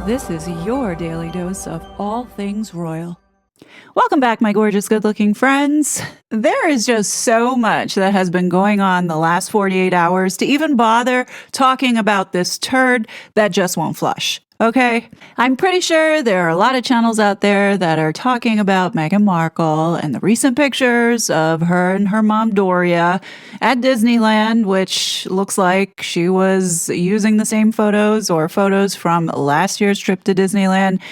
This is your daily dose of all things royal. Welcome back, my gorgeous, good-looking friends. There is just so much that has been going on the last 48 hours to even bother talking about this turd that just won't flush. Okay? I'm pretty sure there are a lot of channels out there that are talking about Meghan Markle and the recent pictures of her and her mom Doria at Disneyland, which looks like she was using the same photos or photos from last year's trip to Disneyland.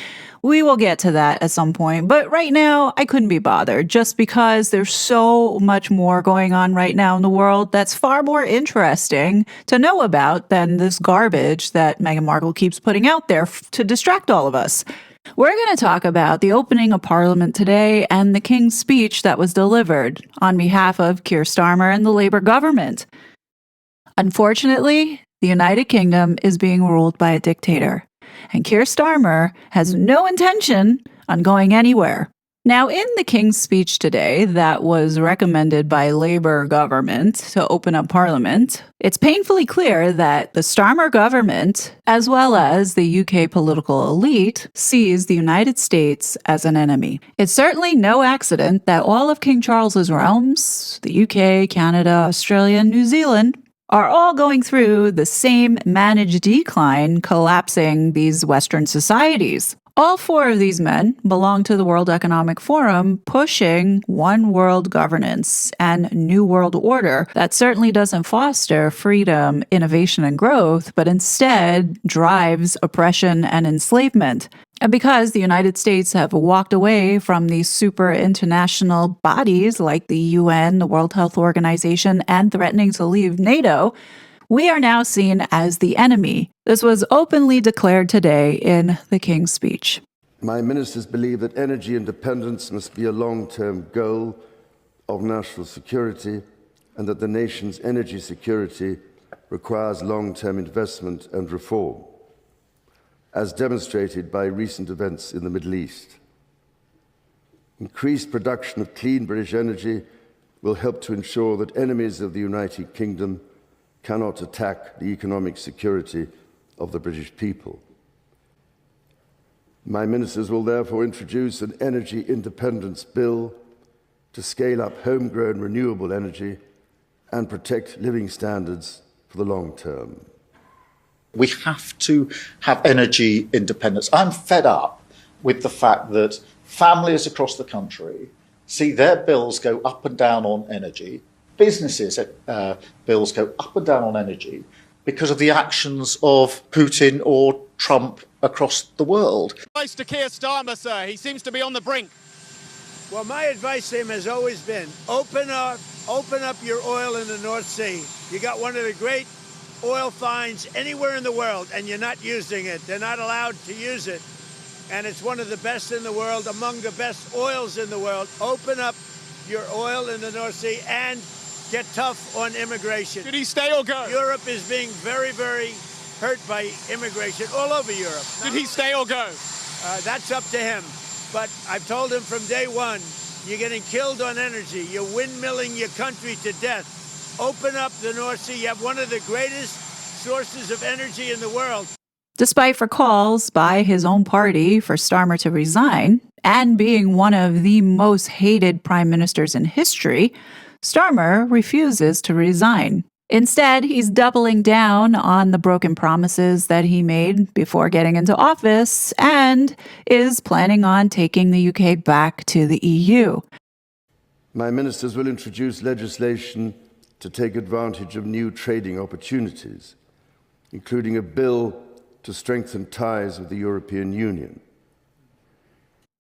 We will get to that at some point, but right now I couldn't be bothered just because there's so much more going on right now in the world that's far more interesting to know about than this garbage that Meghan Markle keeps putting out there to distract all of us. We're going to talk about the opening of Parliament today and the King's speech that was delivered on behalf of Keir Starmer and the Labour government. Unfortunately, the United Kingdom is being ruled by a dictator. And Keir Starmer has no intention on going anywhere. Now, in the King's speech today that was recommended by Labour government to open up Parliament, it's painfully clear that the Starmer government, as well as the UK political elite, sees the United States as an enemy. It's certainly no accident that all of King Charles's realms, the UK, Canada, Australia, and New Zealand, are all going through the same managed decline, collapsing these Western societies. All four of these men belong to the World Economic Forum, pushing one world governance and new world order that certainly doesn't foster freedom, innovation, and growth, but instead drives oppression and enslavement. And because the United States have walked away from these super international bodies like the UN, the World Health Organization, and threatening to leave NATO, we are now seen as the enemy. This was openly declared today in the King's speech. My ministers believe that energy independence must be a long-term goal of national security and that the nation's energy security requires long-term investment and reform, as demonstrated by recent events in the Middle East. Increased production of clean British energy will help to ensure that enemies of the United Kingdom cannot attack the economic security of the British people. My ministers will therefore introduce an energy independence bill to scale up homegrown renewable energy and protect living standards for the long term. We have to have energy independence. I'm fed up with the fact that families across the country see their bills go up and down on energy, businesses' bills go up and down on energy because of the actions of Putin or Trump across the world. Advice to Keir Starmer, sir. He seems to be on the brink. Well, my advice to him has always been, open up your oil in the North Sea. You got one of the great oil finds anywhere in the world, and you're not using it. They're not allowed to use it. And it's one of the best in the world, among the best oils in the world. Open up your oil in the North Sea and get tough on immigration. Did he stay or go? Europe is being very, very hurt by immigration all over Europe. Did he stay or go? That's up to him. But I've told him from day one, you're getting killed on energy. You're windmilling your country to death. Open up the North Sea. You have one of the greatest sources of energy in the world. Despite for calls by his own party for Starmer to resign, and being one of the most hated prime ministers in history, Starmer refuses to resign. Instead, he's doubling down on the broken promises that he made before getting into office and is planning on taking the UK back to the EU. My ministers will introduce legislation to take advantage of new trading opportunities, including a bill to strengthen ties with the European Union.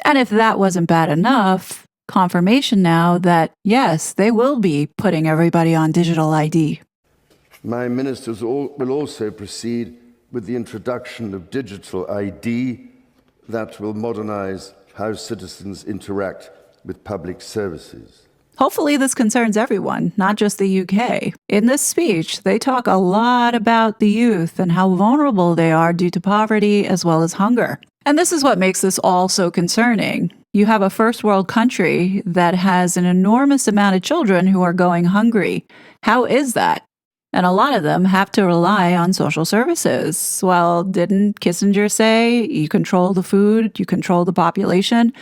And if that wasn't bad enough, confirmation now that, yes, they will be putting everybody on digital ID. My ministers will also proceed with the introduction of digital ID that will modernize how citizens interact with public services. Hopefully this concerns everyone, not just the UK. In this speech, they talk a lot about the youth and how vulnerable they are due to poverty as well as hunger. And this is what makes this all so concerning. You have a first world country that has an enormous amount of children who are going hungry. How is that? And a lot of them have to rely on social services. Well, didn't Kissinger say you control the food, you control the population?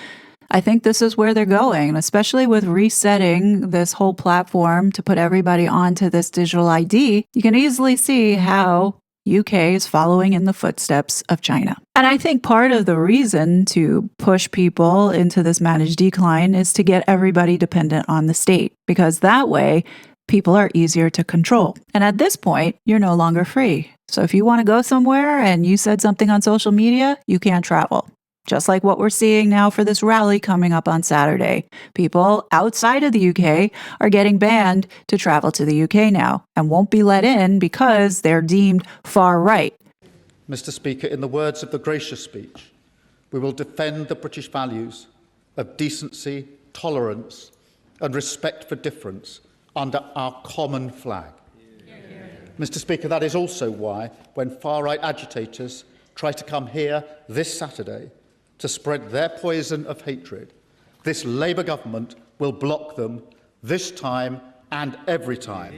I think this is where they're going, especially with resetting this whole platform to put everybody onto this digital ID. You can easily see how UK is following in the footsteps of China. And I think part of the reason to push people into this managed decline is to get everybody dependent on the state, because that way people are easier to control. And at this point, you're no longer free. So if you want to go somewhere and you said something on social media, you can't travel. Just like what we're seeing now for this rally coming up on Saturday. People outside of the UK are getting banned to travel to the UK now and won't be let in because they're deemed far right. Mr. Speaker, in the words of the gracious speech, we will defend the British values of decency, tolerance and respect for difference under our common flag. Mr. Speaker, that is also why, when far-right agitators try to come here this Saturday to spread their poison of hatred, this Labour government will block them this time and every time.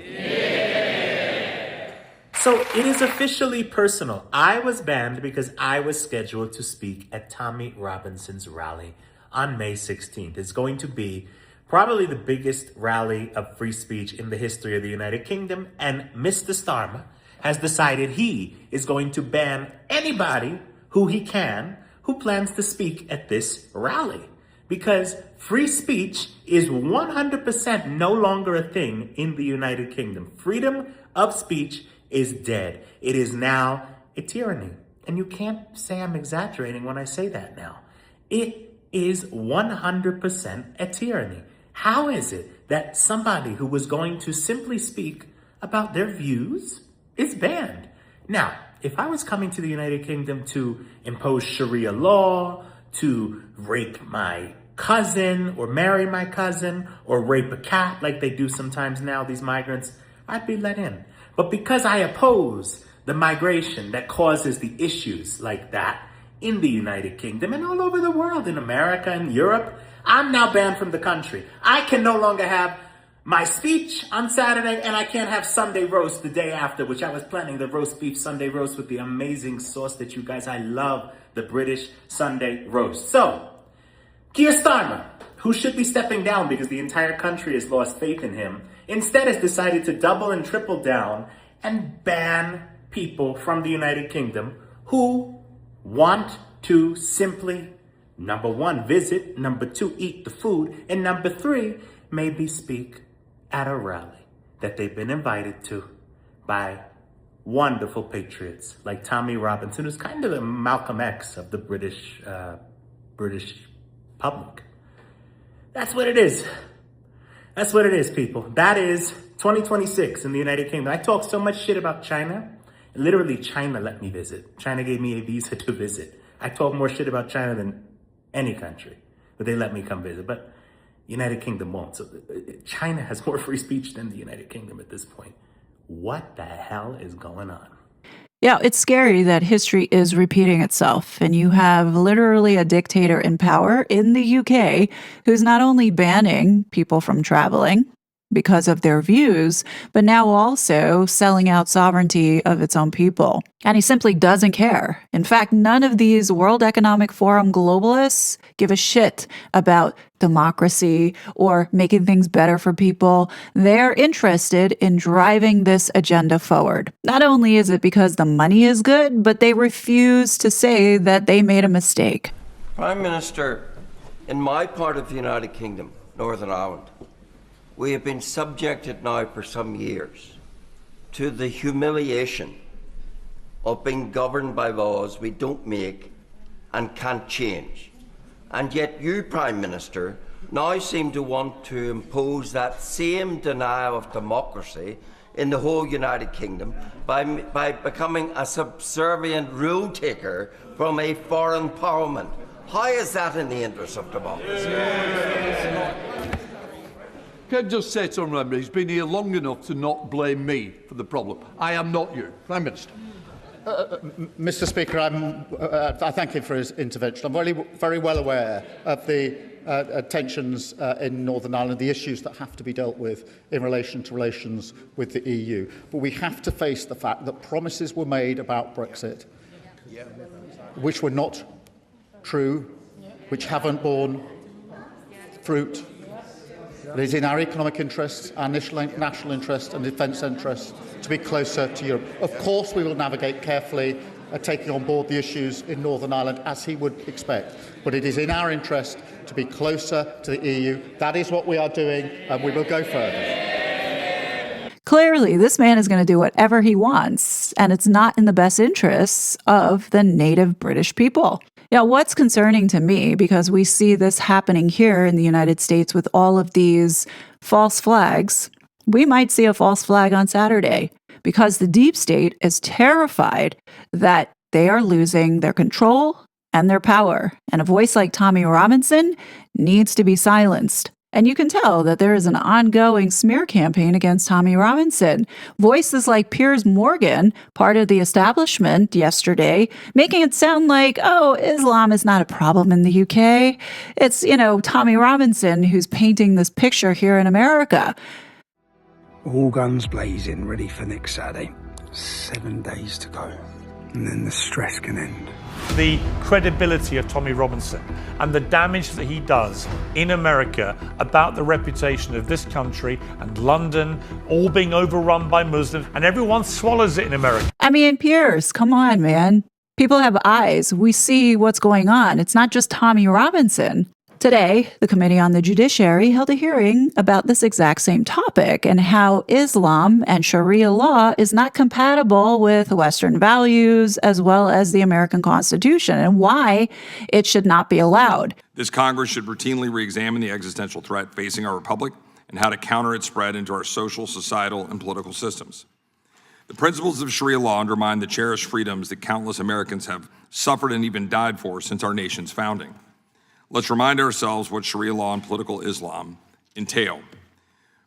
So it is officially personal. I was banned because I was scheduled to speak at Tommy Robinson's rally on May 16th. It's going to be probably the biggest rally of free speech in the history of the United Kingdom, and Mr. Starmer has decided he is going to ban anybody who he can who plans to speak at this rally, because free speech is 100% no longer a thing in the United Kingdom. Freedom of speech is dead. It is now a tyranny. And you can't say I'm exaggerating when I say that now. It is 100% a tyranny. How is it that somebody who was going to simply speak about their views is banned? Now, if I was coming to the United Kingdom to impose Sharia law, to rape my cousin or marry my cousin or rape a cat like they do sometimes now, these migrants, I'd be let in. But because I oppose the migration that causes the issues like that in the United Kingdom and all over the world, in America and Europe, I'm now banned from the country. I can no longer have my speech on Saturday, and I can't have Sunday roast the day after, which I was planning the roast beef Sunday roast with the amazing sauce that you guys, I love the British Sunday roast. So, Keir Starmer, who should be stepping down because the entire country has lost faith in him, instead has decided to double and triple down and ban people from the United Kingdom who want to simply, number one, visit, number two, eat the food, and number three, maybe speak at a rally that they've been invited to by wonderful patriots like Tommy Robinson, who's kind of the Malcolm X of the British public. That's what it is. That's what it is, people. That is 2026 in the United Kingdom. I talk so much shit about China. Literally, China let me visit. China gave me a visa to visit. I talk more shit about China than any country, but they let me come visit. But United Kingdom won't. So China has more free speech than the United Kingdom at this point. What the hell is going on? Yeah, it's scary that history is repeating itself, and you have literally a dictator in power in the UK who's not only banning people from traveling because of their views, but now also selling out sovereignty of its own people. And he simply doesn't care. In fact, none of these World Economic Forum globalists give a shit about democracy or making things better for people. They're interested in driving this agenda forward. Not only is it because the money is good, but they refuse to say that they made a mistake. Prime Minister, in my part of the United Kingdom, Northern Ireland, we have been subjected now for some years to the humiliation of being governed by laws we don't make and can't change. And yet you, Prime Minister, now seem to want to impose that same denial of democracy in the whole United Kingdom by becoming a subservient rule taker from a foreign parliament. How is that in the interest of democracy? Can I just say to him, he's been here long enough to not blame me for the problem. I am not you. Prime Minister. Mr. Speaker, I thank him for his intervention. I'm very well aware of the tensions in Northern Ireland, the issues that have to be dealt with in relation to relations with the EU. But we have to face the fact that promises were made about Brexit, which were not true, which haven't borne fruit. It is in our economic interests, our national interest and defence interest to be closer to Europe. Of course, we will navigate carefully, taking on board the issues in Northern Ireland, as he would expect. But it is in our interest to be closer to the EU. That is what we are doing, and we will go further. Clearly, this man is going to do whatever he wants, and it's not in the best interests of the native British people. Now, what's concerning to me, because we see this happening here in the United States with all of these false flags, we might see a false flag on Saturday, because the deep state is terrified that they are losing their control and their power, and a voice like Tommy Robinson needs to be silenced. And you can tell that there is an ongoing smear campaign against Tommy Robinson. Voices like Piers Morgan, part of the establishment yesterday, making it sound like, oh, Islam is not a problem in the UK. It's, Tommy Robinson who's painting this picture here in America. All guns blazing, ready for next Saturday. 7 days to go, and then the stress can end. The credibility of Tommy Robinson and the damage that he does in America about the reputation of this country and London, all being overrun by Muslims, and everyone swallows it in America. I mean, Piers, come on, man. People have eyes. We see what's going on. It's not just Tommy Robinson. Today, the Committee on the Judiciary held a hearing about this exact same topic and how Islam and Sharia law is not compatible with Western values as well as the American Constitution, and why it should not be allowed. This Congress should routinely re-examine the existential threat facing our republic and how to counter its spread into our social, societal, and political systems. The principles of Sharia law undermine the cherished freedoms that countless Americans have suffered and even died for since our nation's founding. Let's remind ourselves what Sharia law and political Islam entail.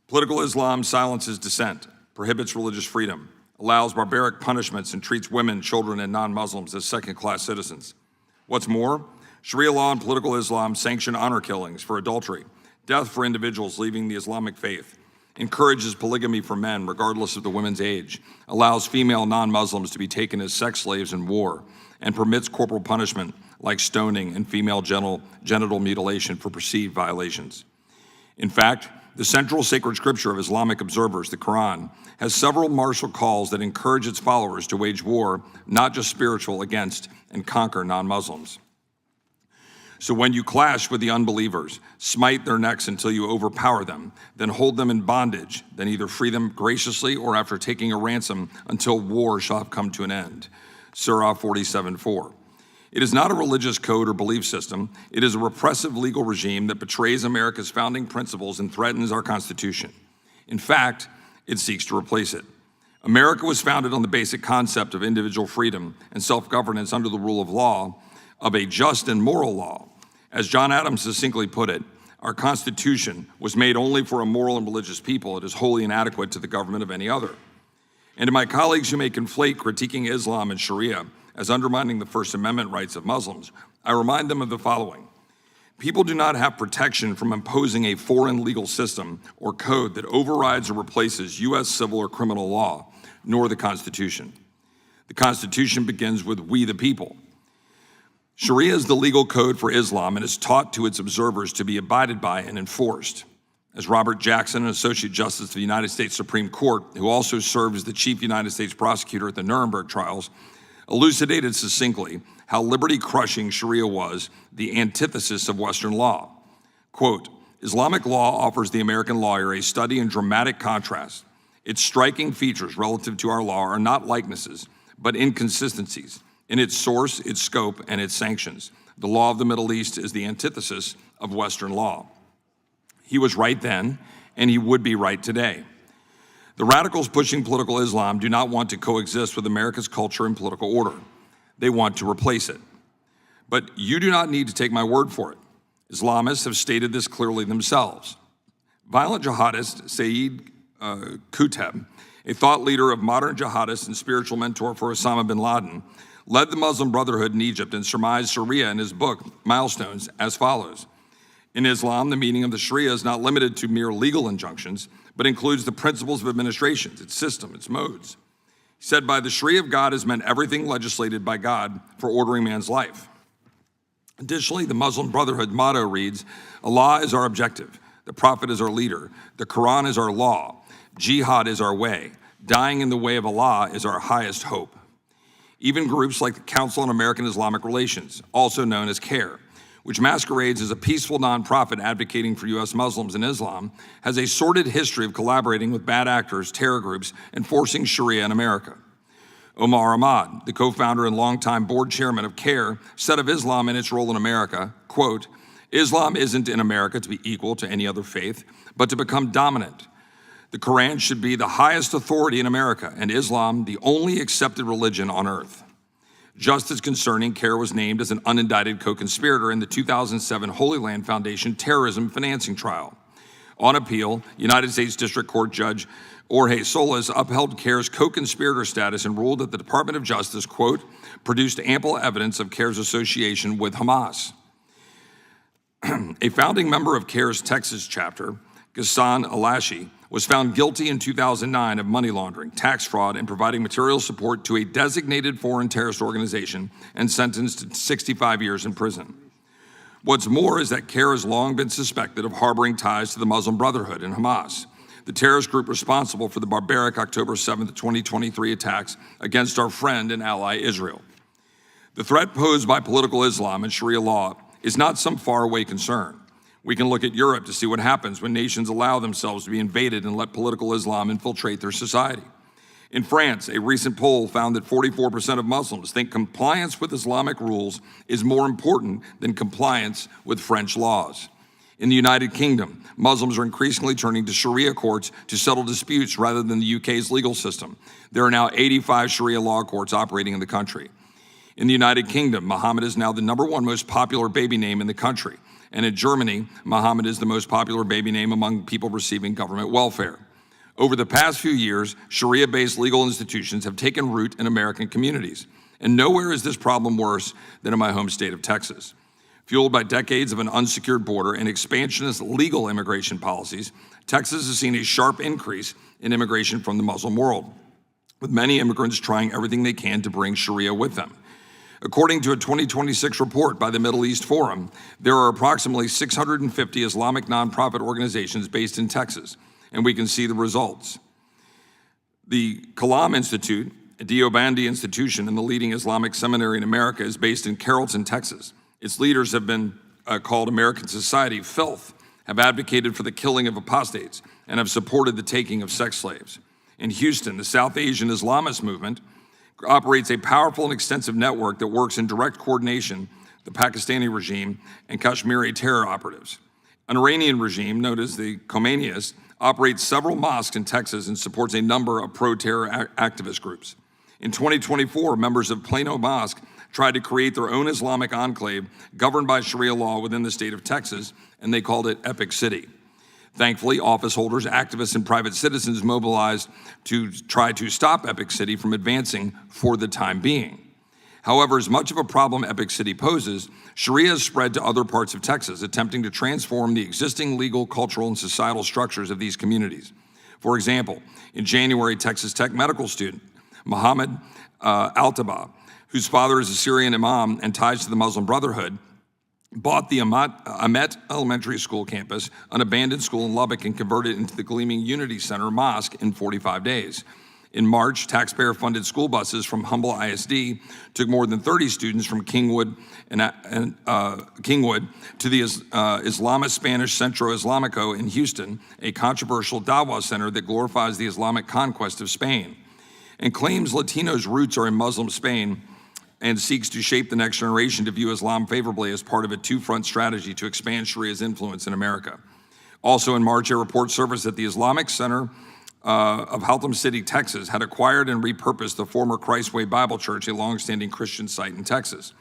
Political Islam silences dissent, prohibits religious freedom, allows barbaric punishments, and treats women, children, and non-Muslims as second-class citizens. What's more, Sharia law and political Islam sanction honor killings for adultery, death for individuals leaving the Islamic faith, encourages polygamy for men regardless of the women's age, allows female non-Muslims to be taken as sex slaves in war, and permits corporal punishment like stoning and female genital mutilation for perceived violations. In fact, the central sacred scripture of Islamic observers, the Quran, has several martial calls that encourage its followers to wage war, not just spiritual, against and conquer non-Muslims. So when you clash with the unbelievers, smite their necks until you overpower them, then hold them in bondage, then either free them graciously or after taking a ransom until war shall have come to an end. Surah 47:4. It is not a religious code or belief system. It is a repressive legal regime that betrays America's founding principles and threatens our Constitution. In fact, it seeks to replace it. America was founded on the basic concept of individual freedom and self-governance under the rule of law, of a just and moral law. As John Adams succinctly put it, our Constitution was made only for a moral and religious people. It is wholly inadequate to the government of any other. And to my colleagues who may conflate critiquing Islam and Sharia as undermining the First Amendment rights of Muslims, I remind them of the following. People do not have protection from imposing a foreign legal system or code that overrides or replaces U.S. civil or criminal law, nor the Constitution. The Constitution begins with we the people. Sharia is the legal code for Islam and is taught to its observers to be abided by and enforced. As Robert Jackson, an Associate Justice of the United States Supreme Court, who also served as the Chief United States Prosecutor at the Nuremberg trials, elucidated succinctly how liberty-crushing Sharia was, the antithesis of Western law. Quote, Islamic law offers the American lawyer a study in dramatic contrast. Its striking features relative to our law are not likenesses, but inconsistencies in its source, its scope, and its sanctions. The law of the Middle East is the antithesis of Western law. He was right then, and he would be right today. The radicals pushing political Islam do not want to coexist with America's culture and political order. They want to replace it. But you do not need to take my word for it. Islamists have stated this clearly themselves. Violent jihadist Saeed Qutb, a thought leader of modern jihadists and spiritual mentor for Osama bin Laden, led the Muslim Brotherhood in Egypt and surmised Sharia in his book, Milestones, as follows. In Islam, the meaning of the Sharia is not limited to mere legal injunctions, but includes the principles of administration, its system, its modes. He said, by the Sharia of God is meant everything legislated by God for ordering man's life. Additionally, the Muslim Brotherhood motto reads, Allah is our objective, the Prophet is our leader, the Quran is our law, jihad is our way, dying in the way of Allah is our highest hope. Even groups like the Council on American Islamic Relations, also known as CARE, which masquerades as a peaceful nonprofit advocating for U.S. Muslims and Islam, has a sordid history of collaborating with bad actors, terror groups, and forcing Sharia in America. Omar Ahmad, the co-founder and longtime board chairman of CARE, said of Islam and its role in America, quote, Islam isn't in America to be equal to any other faith, but to become dominant. The Quran should be the highest authority in America, and Islam the only accepted religion on earth. Just as concerning, CARE was named as an unindicted co-conspirator in the 2007 Holy Land Foundation terrorism financing trial. On appeal, United States District Court Judge Jorge Solis upheld CARE's co-conspirator status and ruled that the Department of Justice, quote, produced ample evidence of CARE's association with Hamas. A founding member of CARE's Texas chapter, Ghassan Alashi, was found guilty in 2009 of money laundering, tax fraud, and providing material support to a designated foreign terrorist organization and sentenced to 65 years in prison. What's more is that CARE has long been suspected of harboring ties to the Muslim Brotherhood and Hamas, the terrorist group responsible for the barbaric October 7th, 2023 attacks against our friend and ally Israel. The threat posed by political Islam and Sharia law is not some faraway concern. We can look at Europe to see what happens when nations allow themselves to be invaded and let political Islam infiltrate their society. In France, a recent poll found that 44% of Muslims think compliance with Islamic rules is more important than compliance with French laws. In the United Kingdom, Muslims are increasingly turning to Sharia courts to settle disputes rather than the UK's legal system. There are now 85 Sharia law courts operating in the country. In the United Kingdom, Muhammad is now the #1 most popular baby name in the country. And in Germany, Muhammad is the most popular baby name among people receiving government welfare. Over the past few years, Sharia-based legal institutions have taken root in American communities. And nowhere is this problem worse than in my home state of Texas. Fueled by decades of an unsecured border and expansionist legal immigration policies, Texas has seen a sharp increase in immigration from the Muslim world, with many immigrants trying everything they can to bring Sharia with them. According to a 2026 report by the Middle East Forum, there are approximately 650 Islamic nonprofit organizations based in Texas, and we can see the results. The Kalam Institute, a Deobandi institution and the leading Islamic seminary in America, is based in Carrollton, Texas. Its leaders have been called American Society Filth, have advocated for the killing of apostates, and have supported the taking of sex slaves. In Houston, the South Asian Islamist movement operates a powerful and extensive network that works in direct coordination with the Pakistani regime and Kashmiri terror operatives. An Iranian regime, known as the Khomeinists, operates several mosques in Texas and supports a number of pro-terror activist groups. In 2024, members of Plano Mosque tried to create their own Islamic enclave governed by Sharia law within the state of Texas, and they called it Epic City. Thankfully, office holders, activists, and private citizens mobilized to try to stop Epic City from advancing for the time being. However, as much of a problem Epic City poses, Sharia has spread to other parts of Texas, attempting to transform the existing legal, cultural, and societal structures of these communities. For example, in January, Texas Tech medical student Mohammed Altaba, whose father is a Syrian imam and ties to the Muslim Brotherhood, bought the Amet Elementary School campus, an abandoned school in Lubbock, and converted it into the Gleaming Unity Center Mosque in 45 days. In March, taxpayer-funded school buses from Humble ISD took more than 30 students from Kingwood to the Islamist Spanish Centro Islamico in Houston, a controversial Dawah center that glorifies the Islamic conquest of Spain, and claims Latinos' roots are in Muslim Spain, and seeks to shape the next generation to view Islam favorably as part of a two-front strategy to expand Sharia's influence in America. Also in March, a report surfaced that the Islamic Center of Haltom City, Texas, had acquired and repurposed the former Christ Way Bible Church, a longstanding Christian site in Texas.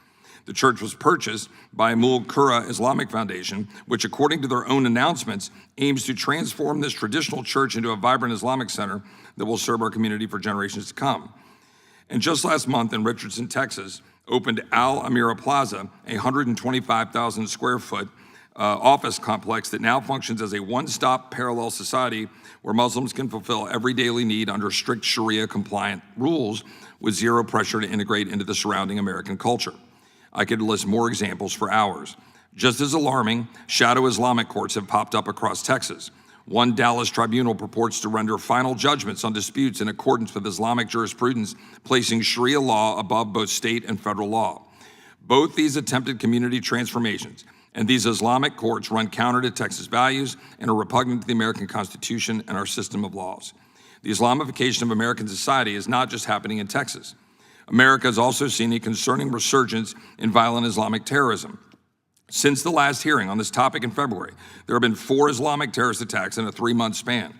The church was purchased by Mul Qura Islamic Foundation, which, according to their own announcements, aims to transform this traditional church into a vibrant Islamic center that will serve our community for generations to come. And just last month in Richardson, Texas, opened Al Amira Plaza, a 125,000 square foot office complex that now functions as a one-stop parallel society where Muslims can fulfill every daily need under strict Sharia-compliant rules with zero pressure to integrate into the surrounding American culture. I could list more examples for hours. Just as alarming, shadow Islamic courts have popped up across Texas. One Dallas tribunal purports to render final judgments on disputes in accordance with Islamic jurisprudence, placing Sharia law above both state and federal law. Both these attempted community transformations and these Islamic courts run counter to Texas values and are repugnant to the American Constitution and our system of laws. The Islamification of American society is not just happening in Texas. America has also seen a concerning resurgence in violent Islamic terrorism. Since the last hearing on this topic in February, there have been 4 Islamic terrorist attacks in a 3-month span,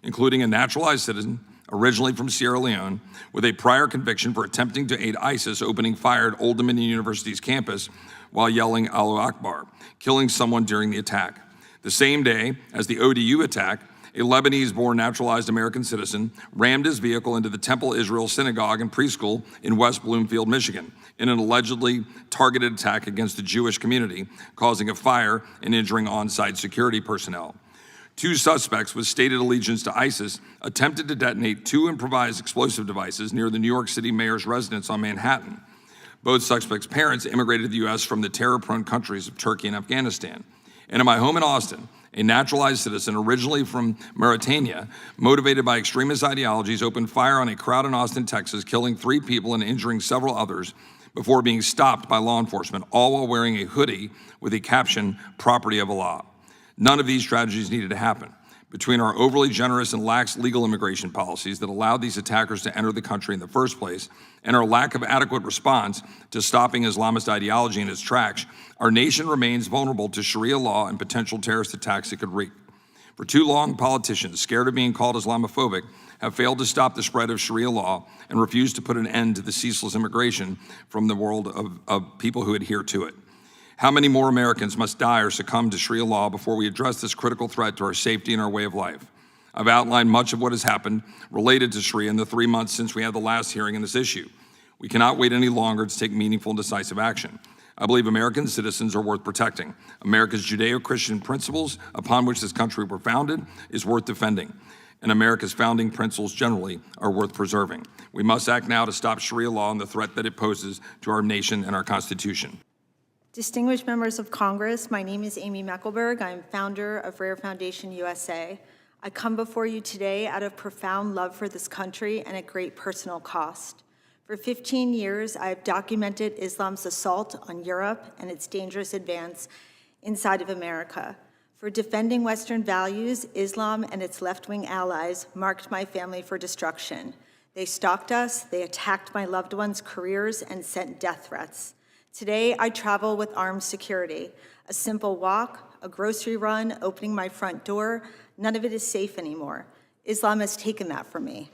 including a naturalized citizen, originally from Sierra Leone, with a prior conviction for attempting to aid ISIS opening fire at Old Dominion University's campus while yelling Allahu Akbar, killing someone during the attack. The same day as the ODU attack, a Lebanese-born naturalized American citizen rammed his vehicle into the Temple Israel Synagogue and preschool in West Bloomfield, Michigan, in an allegedly targeted attack against the Jewish community, causing a fire and injuring on-site security personnel. 2 suspects with stated allegiance to ISIS attempted to detonate 2 improvised explosive devices near the New York City mayor's residence on Manhattan. Both suspects' parents immigrated to the U.S. from the terror-prone countries of Turkey and Afghanistan. And in my home in Austin, a naturalized citizen originally from Mauritania, motivated by extremist ideologies, opened fire on a crowd in Austin, Texas, killing 3 people and injuring several others before being stopped by law enforcement, all while wearing a hoodie with a caption, "Property of Allah." None of these tragedies needed to happen. Between our overly generous and lax legal immigration policies that allowed these attackers to enter the country in the first place, and our lack of adequate response to stopping Islamist ideology in its tracks, our nation remains vulnerable to Sharia law and potential terrorist attacks it could wreak. For too long, politicians, scared of being called Islamophobic, have failed to stop the spread of Sharia law and refused to put an end to the ceaseless immigration from the world of people who adhere to it. How many more Americans must die or succumb to Sharia law before we address this critical threat to our safety and our way of life? I've outlined much of what has happened related to Sharia in the 3 months since we had the last hearing in this issue. We cannot wait any longer to take meaningful and decisive action. I believe American citizens are worth protecting. America's Judeo-Christian principles upon which this country were founded is worth defending. And America's founding principles generally are worth preserving. We must act now to stop Sharia law and the threat that it poses to our nation and our Constitution. Distinguished members of Congress, my name is Amy Meckelberg. I'm founder of Rare Foundation USA. I come before you today out of profound love for this country and at great personal cost. For 15 years, I have documented Islam's assault on Europe and its dangerous advance inside of America. For defending Western values, Islam and its left-wing allies marked my family for destruction. They stalked us, they attacked my loved ones' careers, and sent death threats. Today, I travel with armed security. A simple walk, a grocery run, opening my front door, none of it is safe anymore. Islam has taken that from me.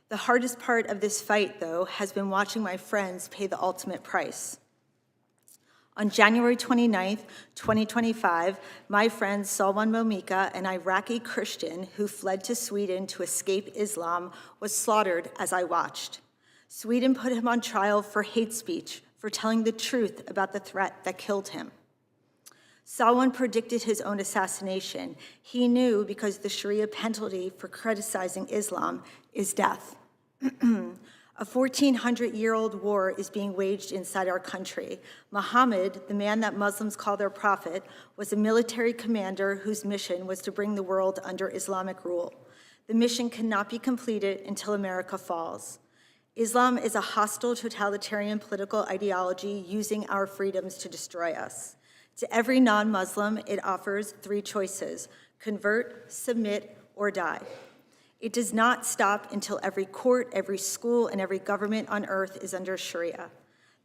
The hardest part of this fight, though, has been watching my friends pay the ultimate price. On January 29th, 2025, my friend Salwan Momika, an Iraqi Christian who fled to Sweden to escape Islam, was slaughtered as I watched. Sweden put him on trial for hate speech, for telling the truth about the threat that killed him. Salwan predicted his own assassination. He knew because the Sharia penalty for criticizing Islam is death. A 1,400-year-old war is being waged inside our country. Muhammad, the man that Muslims call their prophet, was a military commander whose mission was to bring the world under Islamic rule. The mission cannot be completed until America falls. Islam is a hostile, totalitarian political ideology using our freedoms to destroy us. To every non-Muslim, it offers 3 choices: convert, submit, or die. It does not stop until every court, every school, and every government on earth is under Sharia.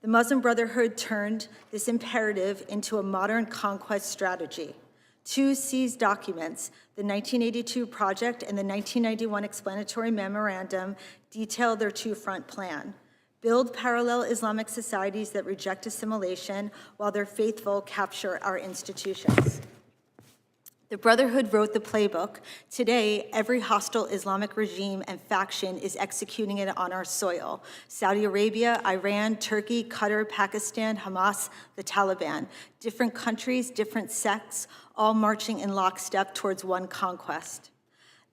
The Muslim Brotherhood turned this imperative into a modern conquest strategy. 2 seized documents, the 1982 project and the 1991 explanatory memorandum, detail their 2-front plan. Build parallel Islamic societies that reject assimilation while their faithful capture our institutions. The Brotherhood wrote the playbook. Today, every hostile Islamic regime and faction is executing it on our soil. Saudi Arabia, Iran, Turkey, Qatar, Pakistan, Hamas, the Taliban. Different countries, different sects, all marching in lockstep towards one conquest.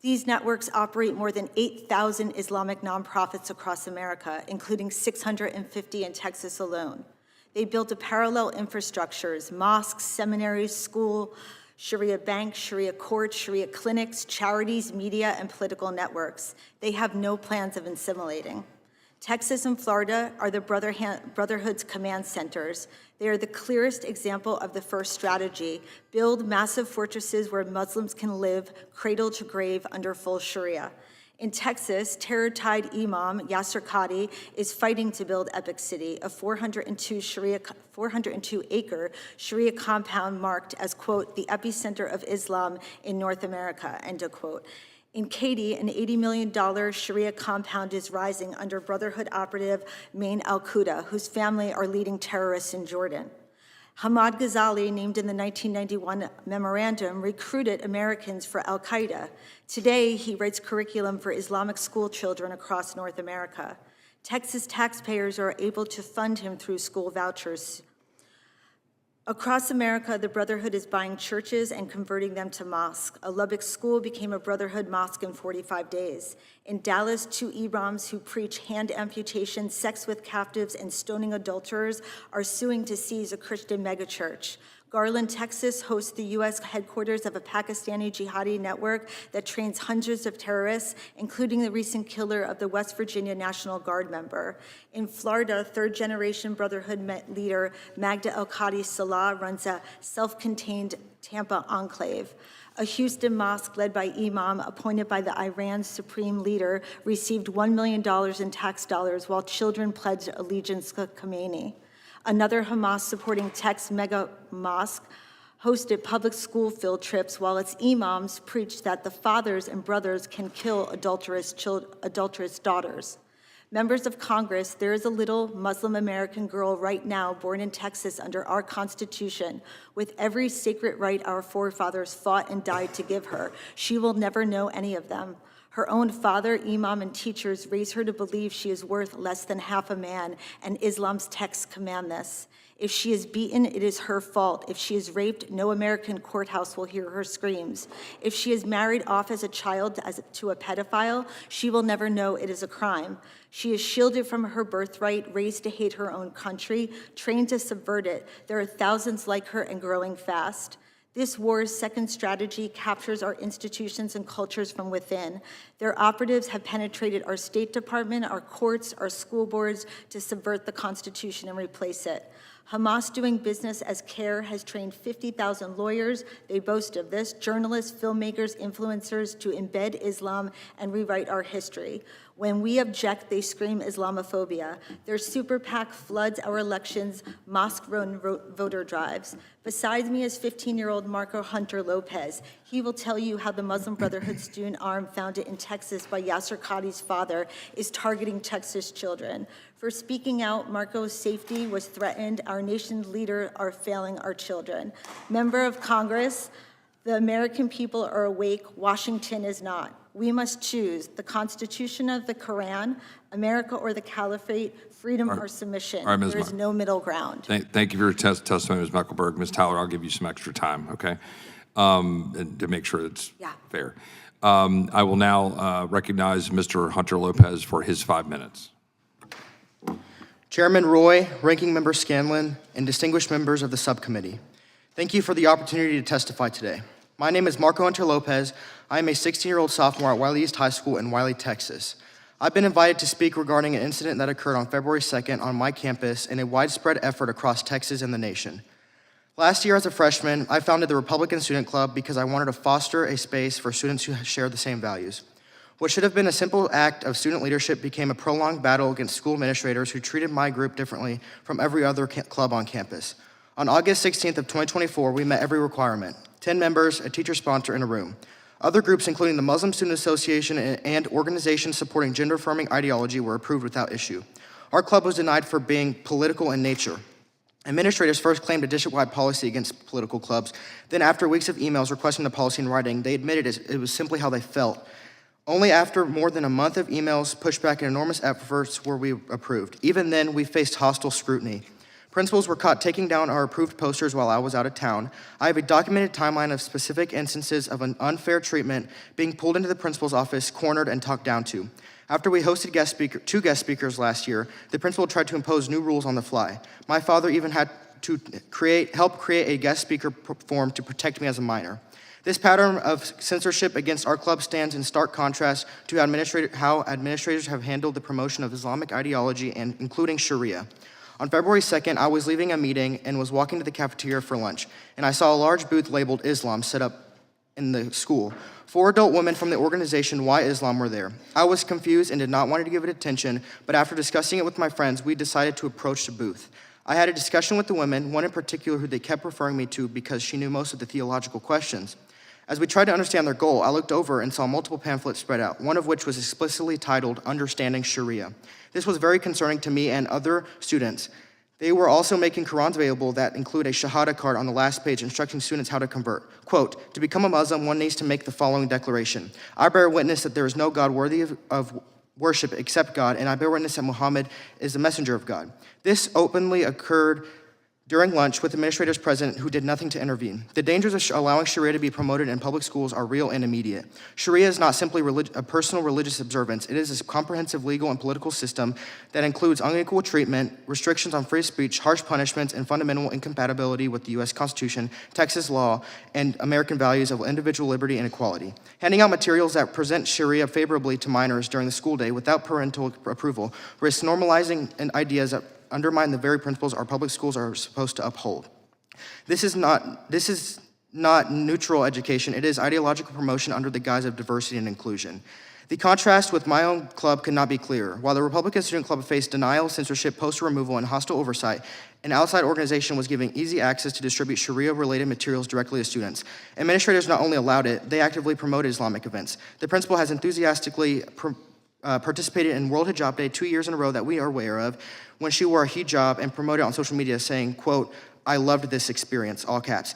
These networks operate more than 8,000 Islamic nonprofits across America, including 650 in Texas alone. They built a parallel infrastructures, mosques, seminaries, school, Sharia banks, Sharia courts, Sharia clinics, charities, media, and political networks. They have no plans of assimilating. Texas and Florida are the Brotherhood's command centers. They are the clearest example of the first strategy: build massive fortresses where Muslims can live cradle to grave under full Sharia. In Texas, terror-tied Imam Yasser Qadi is fighting to build Epic City, a 402-acre Sharia compound marked as, quote, the epicenter of Islam in North America, end of quote. In Katy, an $80 million Sharia compound is rising under Brotherhood operative Main al-Quda, whose family are leading terrorists in Jordan. Hamad Ghazali, named in the 1991 memorandum, recruited Americans for al-Qaeda. Today, he writes curriculum for Islamic school children across North America. Texas taxpayers are able to fund him through school vouchers. Across America, the Brotherhood is buying churches and converting them to mosques. A Lubbock school became a Brotherhood mosque in 45 days. In Dallas, 2 imams who preach hand amputation, sex with captives, and stoning adulterers are suing to seize a Christian megachurch. Garland, Texas hosts the U.S. headquarters of a Pakistani jihadi network that trains hundreds of terrorists, including the recent killer of the West Virginia National Guard member. In Florida, third-generation Brotherhood leader Magda El-Qadi Salah runs a self-contained Tampa enclave. A Houston mosque led by imam appointed by the Iran's supreme leader received $1 million in tax dollars while children pledged allegiance to Khomeini. Another Hamas-supporting Tex mega mosque hosted public school field trips while its imams preached that the fathers and brothers can kill adulterous daughters. Members of Congress, there is a little Muslim American girl right now born in Texas under our Constitution with every sacred right our forefathers fought and died to give her. She will never know any of them. Her own father, imam, and teachers raise her to believe she is worth less than half a man, and Islam's texts command this. If she is beaten, it is her fault. If she is raped, no American courthouse will hear her screams. If she is married off as a child to a pedophile, she will never know it is a crime. She is shielded from her birthright, raised to hate her own country, trained to subvert it. There are thousands like her and growing fast. This war's second strategy captures our institutions and cultures from within. Their operatives have penetrated our State Department, our courts, our school boards to subvert the Constitution and replace it. Hamas, doing business as CARE, has trained 50,000 lawyers, they boast of this, journalists, filmmakers, influencers to embed Islam and rewrite our history. When we object, they scream Islamophobia. Their super PAC floods our elections, mosque-run voter drives. Besides me is 15-year-old Marco Hunter Lopez. He will tell you how the Muslim Brotherhood student arm founded in Texas by Yasser Qadi's father is targeting Texas children. For speaking out, Marco's safety was threatened. Our nation's leaders are failing our children. Member of Congress, the American people are awake. Washington is not. We must choose the Constitution of the Quran, America or the Caliphate, freedom or submission. There is no middle ground. Thank you for your testimony, Ms. Mecklenburg. Ms. Tyler, I'll give you some extra time, okay, and to make sure it's fair. I will now recognize Mr. Hunter Lopez for his 5 minutes. Chairman Roy, Ranking Member Scanlon, and distinguished members of the subcommittee, thank you for the opportunity to testify today. My name is Marco Hunter Lopez. I am a 16-year-old sophomore at Wiley East High School in Wiley, Texas. I've been invited to speak regarding an incident that occurred on February 2nd on my campus in a widespread effort across Texas and the nation. Last year as a freshman, I founded the Republican Student Club because I wanted to foster a space for students who share the same values. What should have been a simple act of student leadership became a prolonged battle against school administrators who treated my group differently from every other club on campus. On August 16th of 2024, we met every requirement: 10 members, a teacher sponsor, in a room. Other groups, including the Muslim Student Association and organizations supporting gender-affirming ideology, were approved without issue. Our club was denied for being political in nature. Administrators first claimed a district-wide policy against political clubs. Then, after weeks of emails requesting the policy in writing, they admitted it was simply how they felt. Only after more than a month of emails, pushback, and enormous efforts were we approved. Even then, we faced hostile scrutiny. Principals were caught taking down our approved posters while I was out of town. I have a documented timeline of specific instances of an unfair treatment, being pulled into the principal's office, cornered, and talked down to. After we hosted two guest speakers last year, the principal tried to impose new rules on the fly. My father even had to help create a guest speaker form to protect me as a minor. This pattern of censorship against our club stands in stark contrast to how administrators have handled the promotion of Islamic ideology, and including Sharia. On February 2nd, I was leaving a meeting and was walking to the cafeteria for lunch, and I saw a large booth labeled Islam set up in the school. 4 adult women from the organization Why Islam were there. I was confused and did not want to give it attention, but after discussing it with my friends, we decided to approach the booth. I had a discussion with the women, one in particular who they kept referring me to because she knew most of the theological questions. As we tried to understand their goal, I looked over and saw multiple pamphlets spread out, one of which was explicitly titled Understanding Sharia. This was very concerning to me and other students. They were also making Qurans available that include a Shahada card on the last page instructing students how to convert. Quote, to become a Muslim, one needs to make the following declaration. I bear witness that there is no God worthy of worship except God, and I bear witness that Muhammad is the messenger of God. This openly occurred during lunch with administrators present who did nothing to intervene. The dangers of allowing Sharia to be promoted in public schools are real and immediate. Sharia is not simply a personal religious observance. It is a comprehensive legal and political system that includes unequal treatment, restrictions on free speech, harsh punishments, and fundamental incompatibility with the U.S. Constitution, Texas law, and American values of individual liberty and equality. Handing out materials that present Sharia favorably to minors during the school day without parental approval risks normalizing ideas that undermine the very principles our public schools are supposed to uphold. This is not neutral education. It is ideological promotion under the guise of diversity and inclusion. The contrast with my own club could not be clearer. While the Republican Student Club faced denial, censorship, poster removal, and hostile oversight, an outside organization was giving easy access to distribute Sharia-related materials directly to students. Administrators not only allowed it, they actively promoted Islamic events. The principal has enthusiastically participated in World Hijab Day 2 years in a row that we are aware of, when she wore a hijab and promoted on social media saying, quote, I loved this experience, all caps.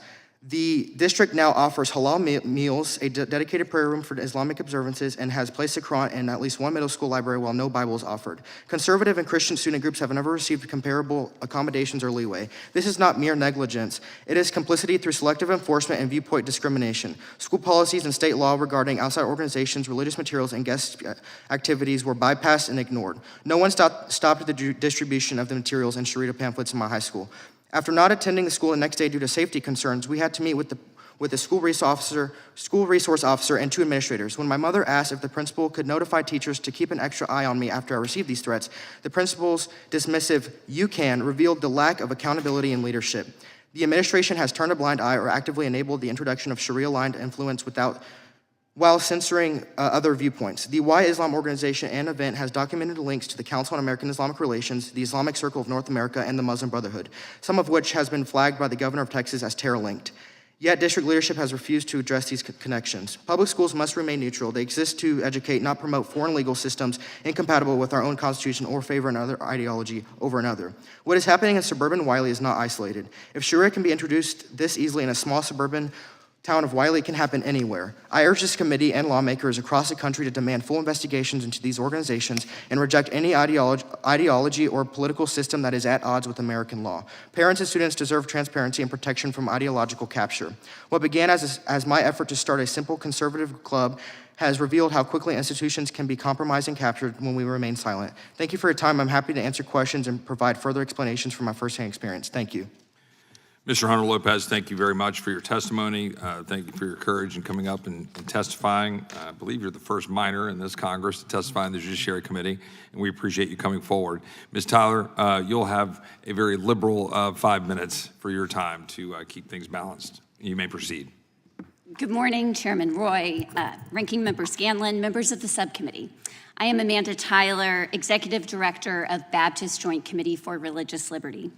The district now offers halal meals, a dedicated prayer room for Islamic observances, and has placed a Quran in at least one middle school library while no Bible is offered. Conservative and Christian student groups have never received comparable accommodations or leeway. This is not mere negligence. It is complicity through selective enforcement and viewpoint discrimination. School policies and state law regarding outside organizations, religious materials, and guest activities were bypassed and ignored. No one stopped the distribution of the materials and Sharia pamphlets in my high school. After not attending the school the next day due to safety concerns, we had to meet with the school resource officer and 2 administrators. When my mother asked if the principal could notify teachers to keep an extra eye on me after I received these threats, the principal's dismissive "you can" revealed the lack of accountability and leadership. The administration has turned a blind eye or actively enabled the introduction of Sharia-aligned influence while censoring other viewpoints. The Why Islam organization and event has documented links to the Council on American Islamic Relations, the Islamic Circle of North America, and the Muslim Brotherhood, some of which has been flagged by the governor of Texas as terror-linked. Yet district leadership has refused to address these connections. Public schools must remain neutral. They exist to educate, not promote foreign legal systems incompatible with our own constitution or favor another ideology over another. What is happening in suburban Wiley is not isolated. If Sharia can be introduced this easily in a small suburban town of Wiley, it can happen anywhere. I urge this committee and lawmakers across the country to demand full investigations into these organizations and reject any ideology or political system that is at odds with American law. Parents and students deserve transparency and protection from ideological capture. What began as my effort to start a simple conservative club has revealed how quickly institutions can be compromised and captured when we remain silent. Thank you for your time. I'm happy to answer questions and provide further explanations from my firsthand experience. Thank you. Mr. Hunter Lopez, thank you very much for your testimony. Thank you for your courage in coming up and testifying. I believe you're the first minor in this Congress to testify in the Judiciary Committee, and we appreciate you coming forward. Ms. Tyler, you'll have a very liberal 5 minutes for your time to keep things balanced. You may proceed. Good morning, Chairman Roy, Ranking Member Scanlon, members of the subcommittee. I am Amanda Tyler, Executive Director of Baptist Joint Committee for Religious Liberty.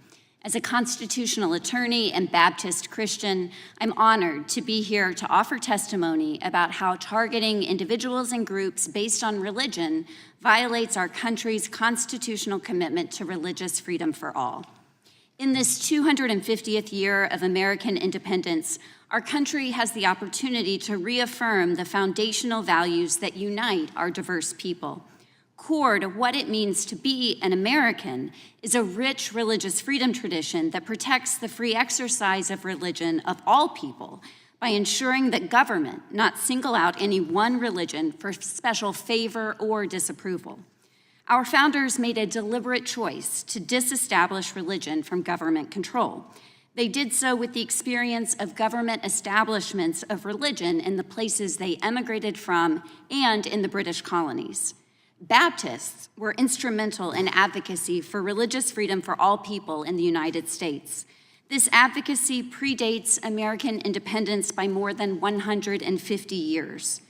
As a constitutional attorney and Baptist Christian, I'm honored to be here to offer testimony about how targeting individuals and groups based on religion violates our country's constitutional commitment to religious freedom for all. In this 250th year of American independence, our country has the opportunity to reaffirm the foundational values that unite our diverse people. Core to what it means to be an American is a rich religious freedom tradition that protects the free exercise of religion of all people by ensuring that government not single out any one religion for special favor or disapproval. Our founders made a deliberate choice to disestablish religion from government control. They did so with the experience of government establishments of religion in the places they emigrated from and in the British colonies. Baptists were instrumental in advocacy for religious freedom for all people in the United States. This advocacy predates American independence by more than 150 years.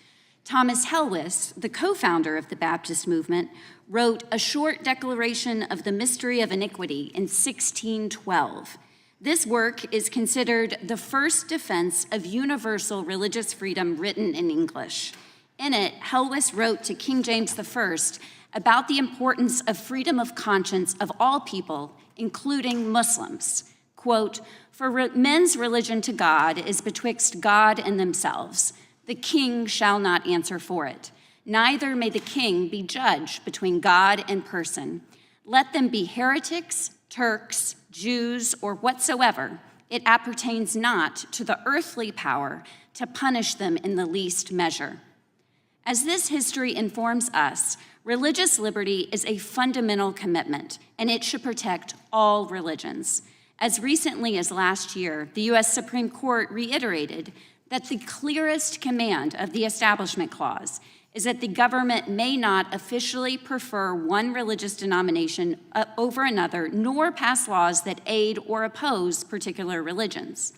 Thomas Helwys, the co-founder of the Baptist movement, wrote a short declaration of the mystery of iniquity in 1612. This work is considered the first defense of universal religious freedom written in English. In it, Helwys wrote to King James I about the importance of freedom of conscience of all people, including Muslims. Quote, "For men's religion to God is betwixt God and themselves. The king shall not answer for it. Neither may the king be judge between God and person. Let them be heretics, Turks, Jews, or whatsoever. It appertains not to the earthly power to punish them in the least measure." As this history informs us, religious liberty is a fundamental commitment, and it should protect all religions. As recently as last year, the U.S. Supreme Court reiterated that the clearest command of the Establishment Clause is that the government may not officially prefer one religious denomination over another, nor pass laws that aid or oppose particular religions.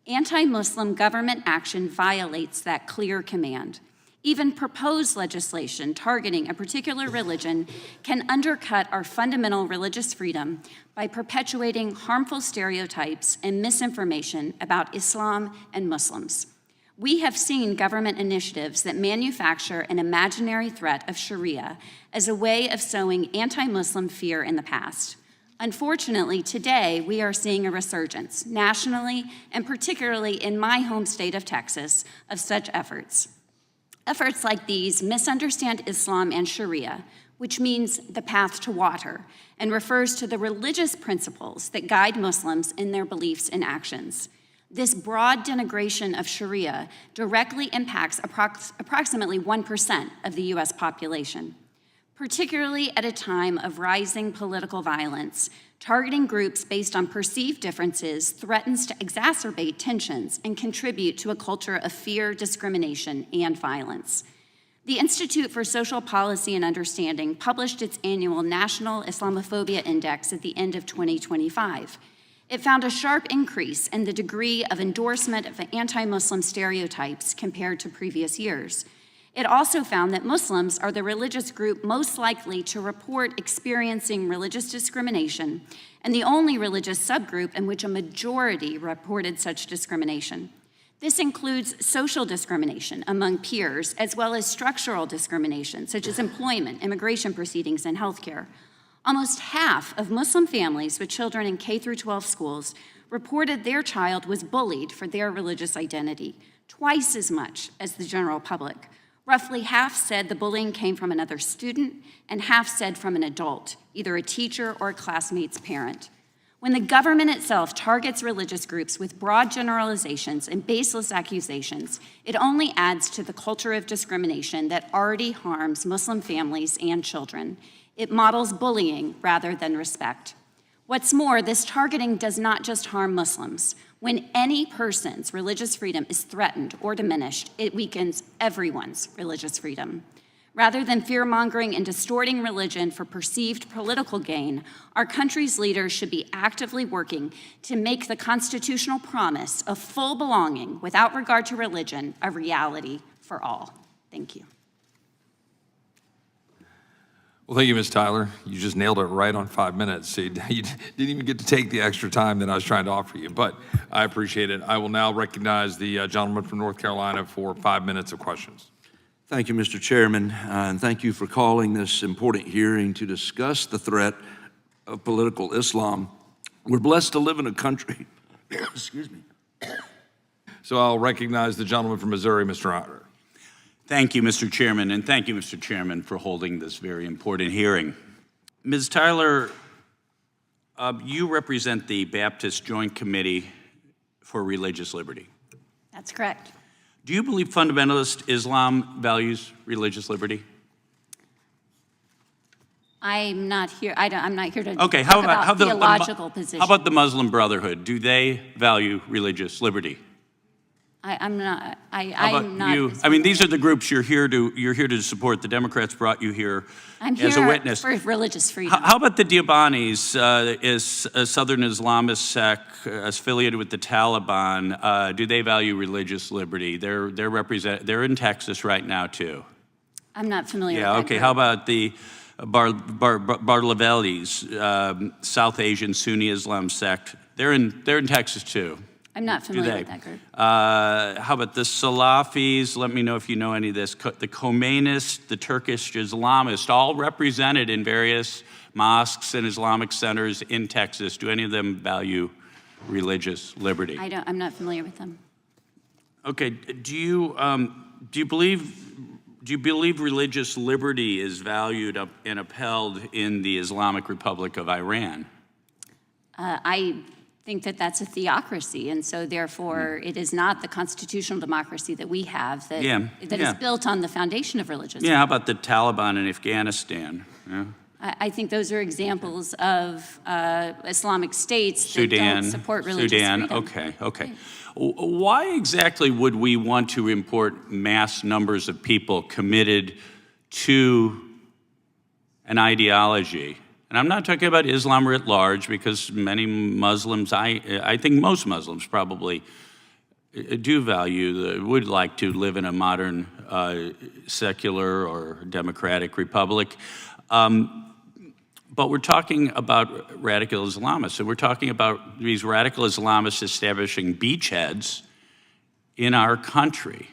Anti-Muslim government action violates that clear command. Even proposed legislation targeting a particular religion can undercut our fundamental religious freedom by perpetuating harmful stereotypes and misinformation about Islam and Muslims. We have seen government initiatives that manufacture an imaginary threat of Sharia as a way of sowing anti-Muslim fear in the past. Unfortunately, today we are seeing a resurgence, nationally and particularly in my home state of Texas, of such efforts. Efforts like these misunderstand Islam and Sharia, which means the path to water, and refers to the religious principles that guide Muslims in their beliefs and actions. This broad denigration of Sharia directly impacts approximately 1% of the US population. Particularly at a time of rising political violence, targeting groups based on perceived differences threatens to exacerbate tensions and contribute to a culture of fear, discrimination, and violence. The Institute for Social Policy and Understanding published its annual National Islamophobia Index at the end of 2025. It found a sharp increase in the degree of endorsement of anti-Muslim stereotypes compared to previous years. It also found that Muslims are the religious group most likely to report experiencing religious discrimination and the only religious subgroup in which a majority reported such discrimination. This includes social discrimination among peers, as well as structural discrimination, such as employment, immigration proceedings, and healthcare. Almost half of Muslim families with children in K-12 schools reported their child was bullied for their religious identity, twice as much as the general public. Roughly half said the bullying came from another student, and half said from an adult, either a teacher or a classmate's parent. When the government itself targets religious groups with broad generalizations and baseless accusations, it only adds to the culture of discrimination that already harms Muslim families and children. It models bullying rather than respect. What's more, this targeting does not just harm Muslims. When any person's religious freedom is threatened or diminished, it weakens everyone's religious freedom. Rather than fear-mongering and distorting religion for perceived political gain, our country's leaders should be actively working to make the constitutional promise of full belonging without regard to religion a reality for all. Thank you. Well, thank you, Ms. Tyler. You just nailed it right on 5 minutes. So you didn't even get to take the extra time that I was trying to offer you, but I appreciate it. I will now recognize the gentleman from North Carolina for 5 minutes of questions. Thank you, Mr. Chairman, and thank you for calling this important hearing to discuss the threat of political Islam We're blessed to live in a country. Excuse me. So I'll recognize the gentleman from Missouri, Mr. Otter. Thank you, Mr. Chairman, and thank you, Mr. Chairman, for holding this very important hearing. Ms. Tyler, you represent the Baptist Joint Committee for Religious Liberty. That's correct. Do you believe fundamentalist Islam values religious liberty? I'm not here. I'm not here to Okay, talk about theological positions. How about the Muslim Brotherhood? Do they value religious liberty? I'm not. How about I'm not. you? I mean, these are the groups you're here to support. The Democrats brought you here I'm as a here witness. for religious freedom. How about the Diabanis, is a Southern Islamist sect affiliated with the Taliban? Do they value religious liberty? They're in Texas right now too. I'm not familiar. Yeah. with that Okay. group. How about the Barlavelis, South Asian Sunni Islam sect? They're in Texas too. I'm not familiar with that group. How about the Salafis? Let me know if you know any of this. The Khomeinists, the Turkish Islamists, all represented in various mosques and Islamic centers in Texas. Do any of them value religious liberty? I'm not familiar with them. Okay. Do you believe religious liberty is valued and upheld in the Islamic Republic of Iran? I think that that's a theocracy, and so therefore it is not the constitutional democracy that we have that is built on the foundation of religious Yeah, how about the Taliban in Afghanistan? Yeah. I think those are examples of Islamic states that don't support religious freedom. Okay. Why exactly would we want to import mass numbers of people committed to an ideology? And I'm not talking about Islam writ large, because many Muslims, I think most Muslims probably do would like to live in a modern secular or democratic republic. But we're talking about radical Islamists, and we're talking about these radical Islamists establishing beachheads in our country.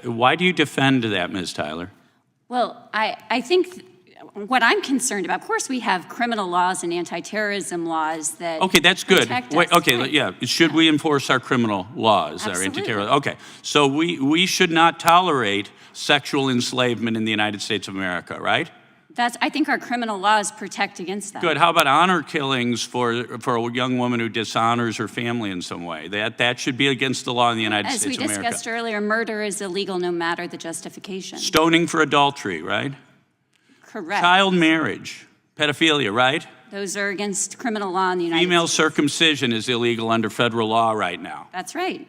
Why do you defend that, Ms. Tyler? Well, I think what I'm concerned about, of course, we have criminal laws and anti-terrorism laws that Okay, that's good. protect Wait, us. okay, Right. yeah. Should we enforce our criminal laws, our Absolutely. anti-terror? Okay, so we should not tolerate sexual enslavement in the United States of America, right? I think our criminal laws protect against that. Good. How about honor killings for a young woman who dishonors her family in some way? That should be against the law in the United States of America. As we discussed earlier, murder is illegal no matter the justification. Stoning for adultery, right? Correct. Child marriage, pedophilia, right? Those are against criminal law in the United Female States. circumcision is illegal under federal law right now. That's right.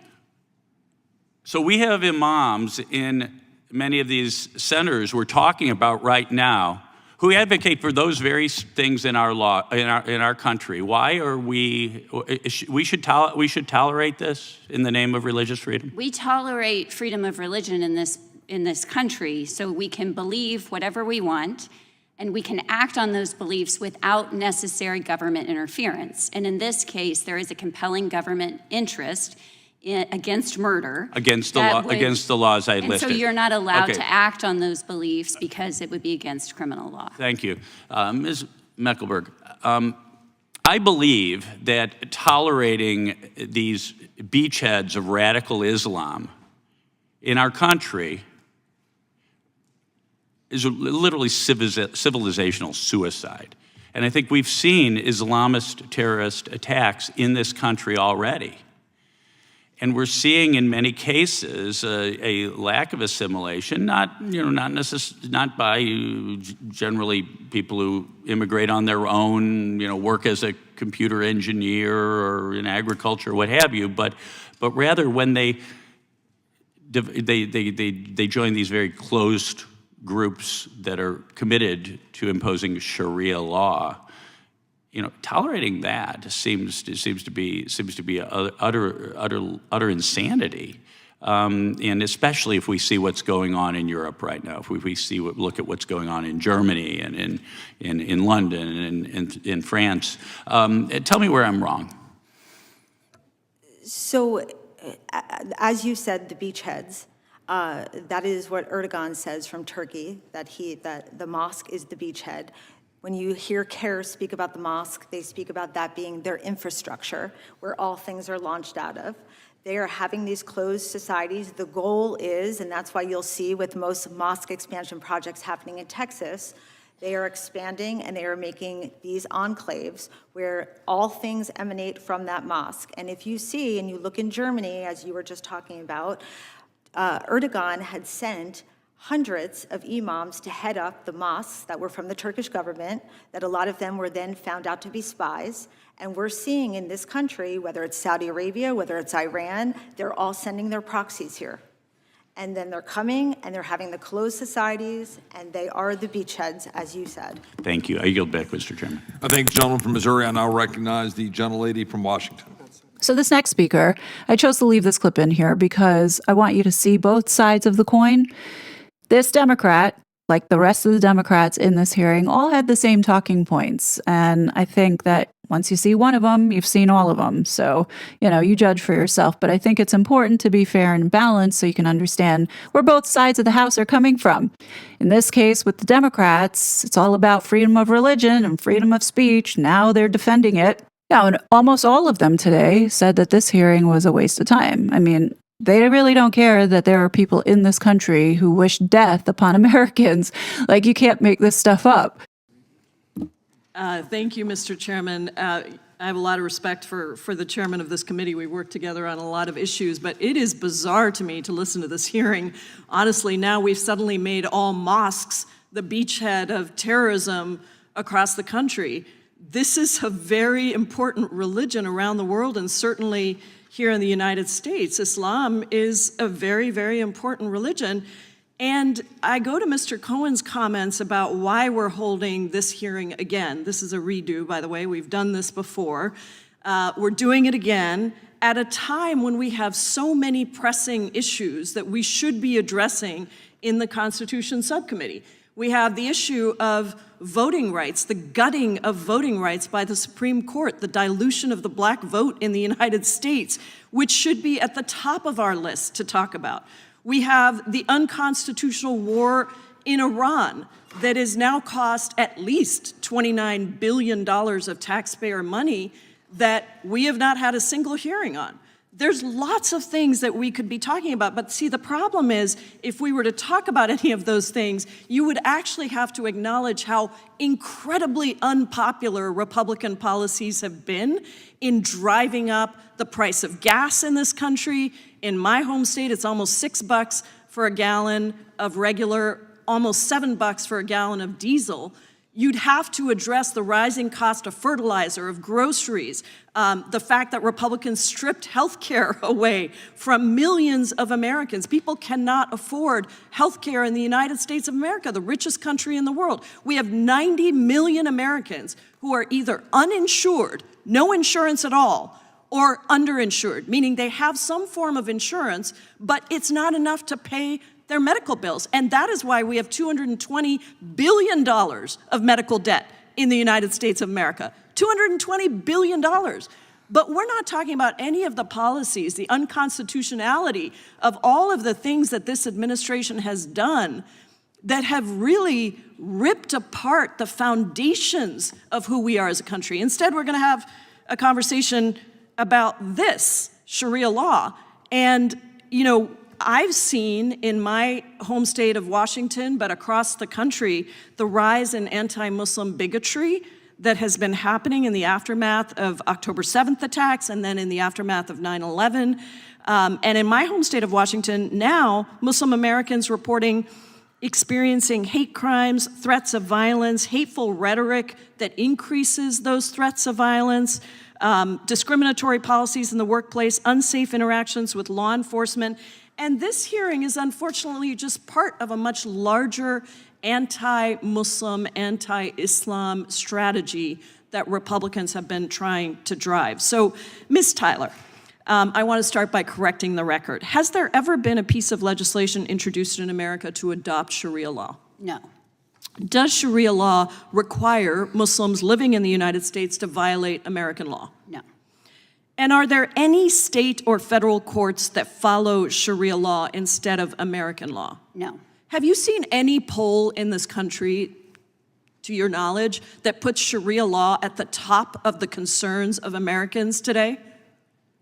So we have imams in many of these centers we're talking about right now who advocate for those very things in our law, in our country. Why are we should tolerate this in the name of religious freedom? We tolerate freedom of religion in this country, so we can believe whatever we want, and we can act on those beliefs without necessary government interference. And in this case, there is a compelling government interest against murder. Against the laws I listed. And so you're not allowed Okay. to act on those beliefs because it would be against criminal law. Thank you. Ms. Mecklenburg, I believe that tolerating these beachheads of radical Islam in our country is literally civilizational suicide. And I think we've seen Islamist terrorist attacks in this country already. And we're seeing in many cases a lack of assimilation, not by generally people who immigrate on their own, work as a computer engineer or in agriculture, what have you, but rather when they join these very closed groups that are committed to imposing Sharia law. Tolerating that seems to be utter insanity, and especially if we see what's going on in Europe right now. If we look at what's going on in Germany and in London and in France. Tell me where I'm wrong. So, as you said, the beachheads. That is what Erdogan says from Turkey, that the mosque is the beachhead. When you hear Keir speak about the mosque, they speak about that being their infrastructure, where all things are launched out of. They are having these closed societies. The goal is, and that's why you'll see with most mosque expansion projects happening in Texas, they are expanding and they are making these enclaves where all things emanate from that mosque. And if you see, and you look in Germany, as you were just talking about, Erdogan had sent hundreds of imams to head up the mosques that were from the Turkish government, that a lot of them were then found out to be spies. And we're seeing in this country, whether it's Saudi Arabia, whether it's Iran, they're all sending their proxies here. And then they're coming and they're having the closed societies, and they are the beachheads, as you said. Thank you. I yield back, Mr. Chairman. I thank the gentleman from Missouri. I now recognize the gentlelady from Washington. So this next speaker, I chose to leave this clip in here because I want you to see both sides of the coin. This Democrat, like the rest of the Democrats in this hearing, all had the same talking points. And I think that once you see one of them, you've seen all of them. So, you judge for yourself. But I think it's important to be fair and balanced so you can understand where both sides of the house are coming from. In this case, with the Democrats, it's all about freedom of religion and freedom of speech. Now they're defending it. Yeah, and almost all of them today said that this hearing was a waste of time. I mean, they really don't care that there are people in this country who wish death upon Americans. Like, you can't make this stuff up. Thank you, Mr. Chairman. I have a lot of respect for the chairman of this committee. We work together on a lot of issues, but it is bizarre to me to listen to this hearing. Honestly, now we've suddenly made all mosques the beachhead of terrorism across the country. This is a very important religion around the world, and certainly here in the United States. Islam is a very, very important religion. And I go to Mr. Cohen's comments about why we're holding this hearing again. This is a redo, by the way. We've done this before. We're doing it again at a time when we have so many pressing issues that we should be addressing in the Constitution Subcommittee. We have the issue of voting rights, the gutting of voting rights by the Supreme Court, the dilution of the black vote in the United States, which should be at the top of our list to talk about. We have the unconstitutional war in Iran that has now cost at least $29 billion of taxpayer money that we have not had a single hearing on. There's lots of things that we could be talking about, but see, the problem is, if we were to talk about any of those things, you would actually have to acknowledge how incredibly unpopular Republican policies have been in driving up the price of gas in this country. In my home state, it's almost $6 for a gallon of regular, almost $7 for a gallon of diesel. You'd have to address the rising cost of fertilizer, of groceries, the fact that Republicans stripped health care away from millions of Americans. People cannot afford health care in the United States of America, the richest country in the world. We have 90 million Americans who are either uninsured, no insurance at all, or underinsured, meaning they have some form of insurance, but it's not enough to pay their medical bills. And that is why we have $220 billion of medical debt in the United States of America. $220 billion. But we're not talking about any of the policies, the unconstitutionality of all of the things that this administration has done that have really ripped apart the foundations of who we are as a country. Instead, we're going to have a conversation about this, Sharia law. And, I've seen in my home state of Washington, but across the country, the rise in anti-Muslim bigotry that has been happening in the aftermath of October 7th attacks and then in the aftermath of 9/11. And in my home state of Washington, now Muslim Americans reporting experiencing hate crimes, threats of violence, hateful rhetoric that increases those threats of violence, discriminatory policies in the workplace, unsafe interactions with law enforcement. And this hearing is unfortunately just part of a much larger anti-Muslim, anti-Islam strategy that Republicans have been trying to drive. So, Ms. Tyler, I want to start by correcting the record. Has there ever been a piece of legislation introduced in America to adopt Sharia law? No. Does Sharia law require Muslims living in the United States to violate American law? No. And are there any state or federal courts that follow Sharia law instead of American law? No. Have you seen any poll in this country to your knowledge, that puts Sharia law at the top of the concerns of Americans today?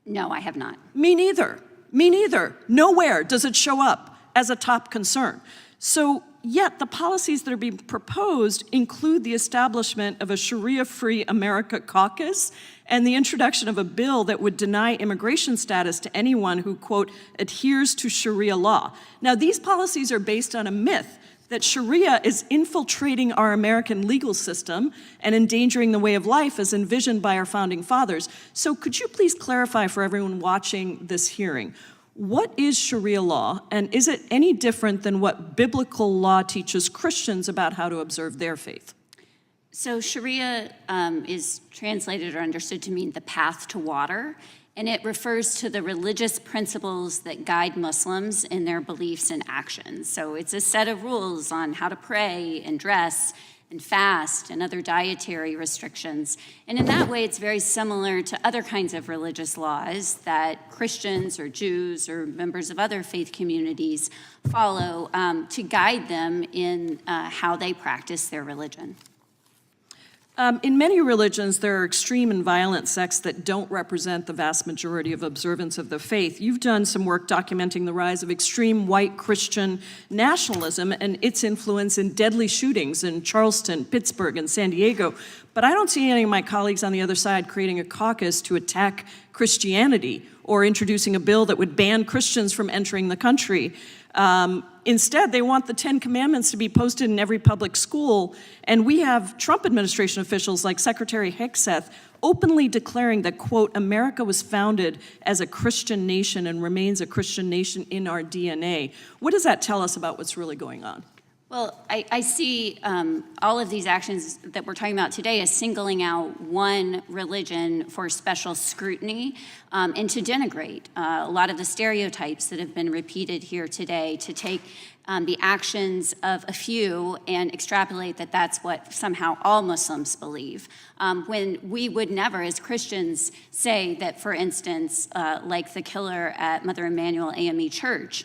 No, I have not. Me neither. Me neither. Nowhere does it show up as a top concern. So, yet the policies that are being proposed include the establishment of a Sharia-Free America Caucus and the introduction of a bill that would deny immigration status to anyone who, quote, adheres to Sharia law. Now, these policies are based on a myth that Sharia is infiltrating our American legal system and endangering the way of life as envisioned by our founding fathers. So could you please clarify for everyone watching this hearing, what is Sharia law, and is it any different than what biblical law teaches Christians about how to observe their faith? So Sharia is translated or understood to mean the path to water, and it refers to the religious principles that guide Muslims in their beliefs and actions. So it's a set of rules on how to pray and dress and fast and other dietary restrictions. And in that way, it's very similar to other kinds of religious laws that Christians or Jews or members of other faith communities follow to guide them in how they practice their religion. In many religions, there are extreme and violent sects that don't represent the vast majority of observance of the faith. You've done some work documenting the rise of extreme white Christian nationalism and its influence in deadly shootings in Charleston, Pittsburgh, and San Diego. But I don't see any of my colleagues on the other side creating a caucus to attack Christianity or introducing a bill that would ban Christians from entering the country. Instead, they want the 10 Commandments to be posted in every public school, and we have Trump administration officials like Secretary Hegseth openly declaring that, quote, America was founded as a Christian nation and remains a Christian nation in our DNA. What does that tell us about what's really going on? Well, I see all of these actions that we're talking about today as singling out one religion for special scrutiny and to denigrate a lot of the stereotypes that have been repeated here today, to take the actions of a few and extrapolate that that's what somehow all Muslims believe. When we would never, as Christians, say that, for instance, like the killer at Mother Emanuel AME Church,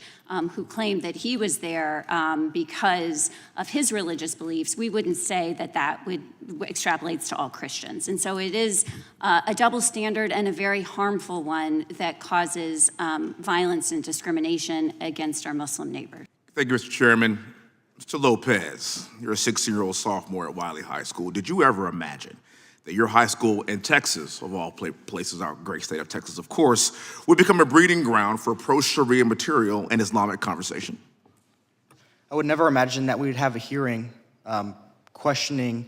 who claimed that he was there because of his religious beliefs, we wouldn't say that that extrapolates to all Christians. And so it is a double standard and a very harmful one that causes violence and discrimination against our Muslim neighbors. Thank you, Mr. Chairman. Mr. Lopez, you're a 16-year-old sophomore at Wiley High School. Did you ever imagine that your high school in Texas, of all places, our great state of Texas, of course, would become a breeding ground for pro-Sharia material and Islamic conversation? I would never imagine that we would have a hearing questioning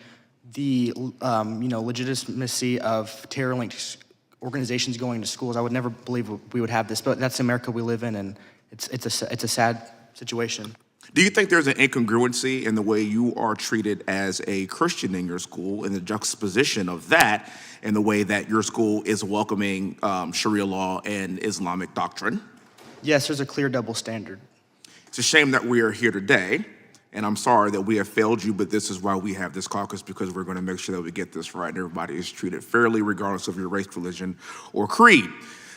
the legitimacy of terror-linked organizations going to schools. I would never believe we would have this, but that's the America we live in, and it's a sad situation. Do you think there's an incongruency in the way you are treated as a Christian in your school, and the juxtaposition of that in the way that your school is welcoming Sharia law and Islamic doctrine? Yes, there's a clear double standard. It's a shame that we are here today, and I'm sorry that we have failed you, but this is why we have this caucus, because we're going to make sure that we get this right and everybody is treated fairly regardless of your race, religion, or creed.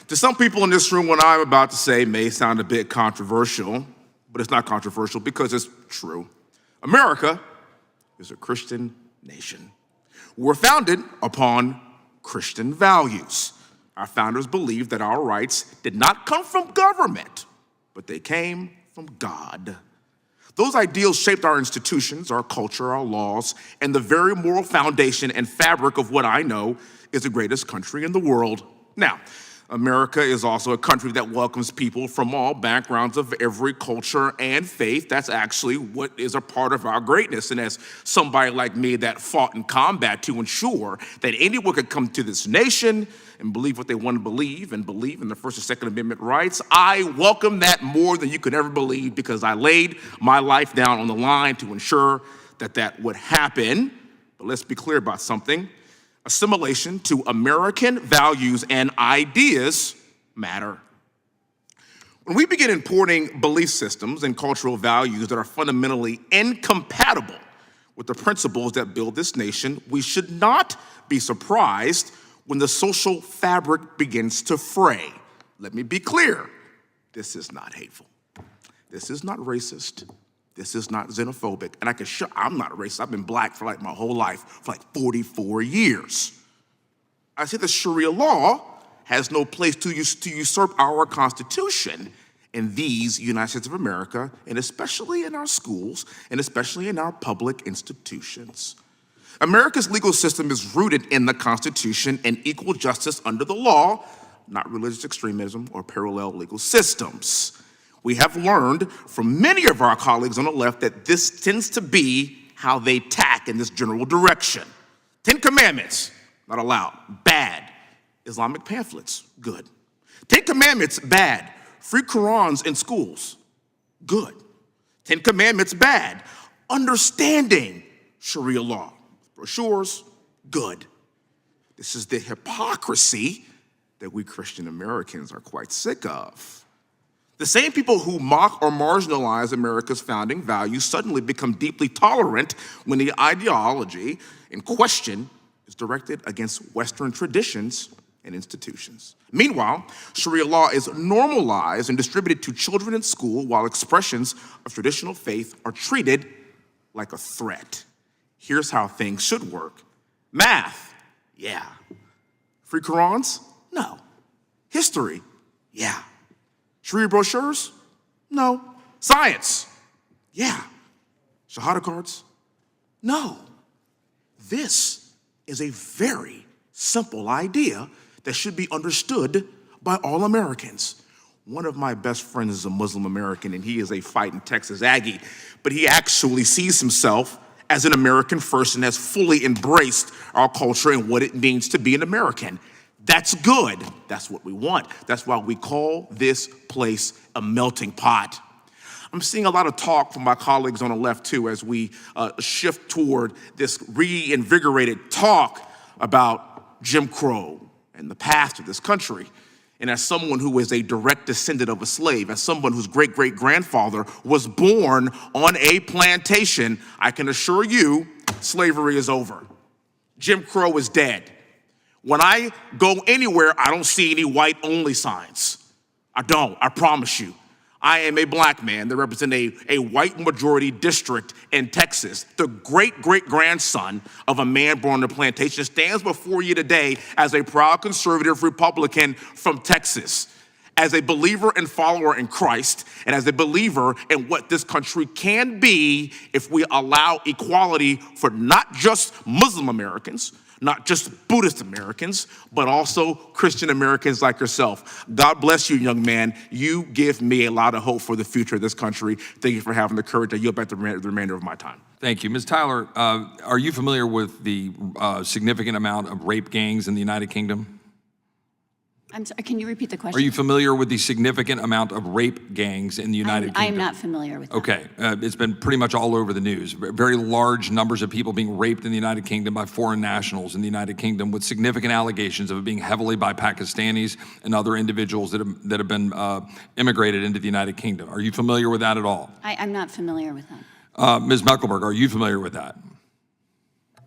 To some people in this room, what I'm about to say may sound a bit controversial, but it's not controversial because it's true. America is a Christian nation. We're founded upon Christian values. Our founders believed that our rights did not come from government, but they came from God. Those ideals shaped our institutions, our culture, our laws, and the very moral foundation and fabric of what I know is the greatest country in the world. Now, America is also a country that welcomes people from all backgrounds of every culture and faith. That's actually what is a part of our greatness. And as somebody like me that fought in combat to ensure that anyone could come to this nation and believe what they want to believe and believe in the First and Second Amendment rights, I welcome that more than you could ever believe, because I laid my life down on the line to ensure that that would happen. But let's be clear about something. Assimilation to American values and ideas matter. When we begin importing belief systems and cultural values that are fundamentally incompatible with the principles that build this nation, we should not be surprised when the social fabric begins to fray. Let me be clear. This is not hateful. This is not racist. This is not xenophobic. And I can show, I'm not racist. I've been black for like my whole life, for like 44 years. I say that Sharia law has no place to usurp our Constitution in these United States of America, and especially in our schools, and especially in our public institutions. America's legal system is rooted in the Constitution and equal justice under the law, not religious extremism or parallel legal systems. We have learned from many of our colleagues on the left that this tends to be how they tack in this general direction. 10 Commandments, not allowed, bad. Islamic pamphlets, good. 10 Commandments, bad. Free Qurans in schools, good. 10 Commandments, bad. Understanding Sharia law, brochures, good. This is the hypocrisy that we Christian Americans are quite sick of. The same people who mock or marginalize America's founding values suddenly become deeply tolerant when the ideology in question is directed against Western traditions and institutions. Meanwhile, Sharia law is normalized and distributed to children in school while expressions of traditional faith are treated like a threat. Here's how things should work. Math, yeah. Free Qurans? No. History? Yeah. Sharia brochures? No. Science? Yeah. Shahada cards? No. This is a very simple idea that should be understood by all Americans. One of my best friends is a Muslim American, and he is a fighting Texas Aggie, but he actually sees himself as an American first and has fully embraced our culture and what it means to be an American. That's good. That's what we want. That's why we call this place a melting pot. I'm seeing a lot of talk from my colleagues on the left, too, as we shift toward this reinvigorated talk about Jim Crow and the past of this country. And as someone who is a direct descendant of a slave, as someone whose great-great-grandfather was born on a plantation, I can assure you slavery is over. Jim Crow is dead. When I go anywhere, I don't see any white-only signs. I don't, I promise you. I am a black man that represents a white majority district in Texas. The great-great-grandson of a man born on a plantation stands before you today as a proud conservative Republican from Texas, as a believer and follower in Christ, and as a believer in what this country can be if we allow equality for not just Muslim Americans, not just Buddhist Americans, but also Christian Americans like yourself. God bless you, young man. You give me a lot of hope for the future of this country. Thank you for having the courage to yield back the remainder of my time. Thank you. Ms. Tyler, are you familiar with the significant amount of rape gangs in the United Kingdom? I'm sorry, can you repeat the question? Are you familiar with the significant amount of rape gangs in the United Kingdom? I'm not familiar with that. Okay, it's been pretty much all over the news. Very large numbers of people being raped in the United Kingdom by foreign nationals in the United Kingdom, with significant allegations of it being heavily by Pakistanis and other individuals that have been immigrated into the United Kingdom. Are you familiar with that at all? I'm not familiar with that. Ms. Mecklenburg, are you familiar with that?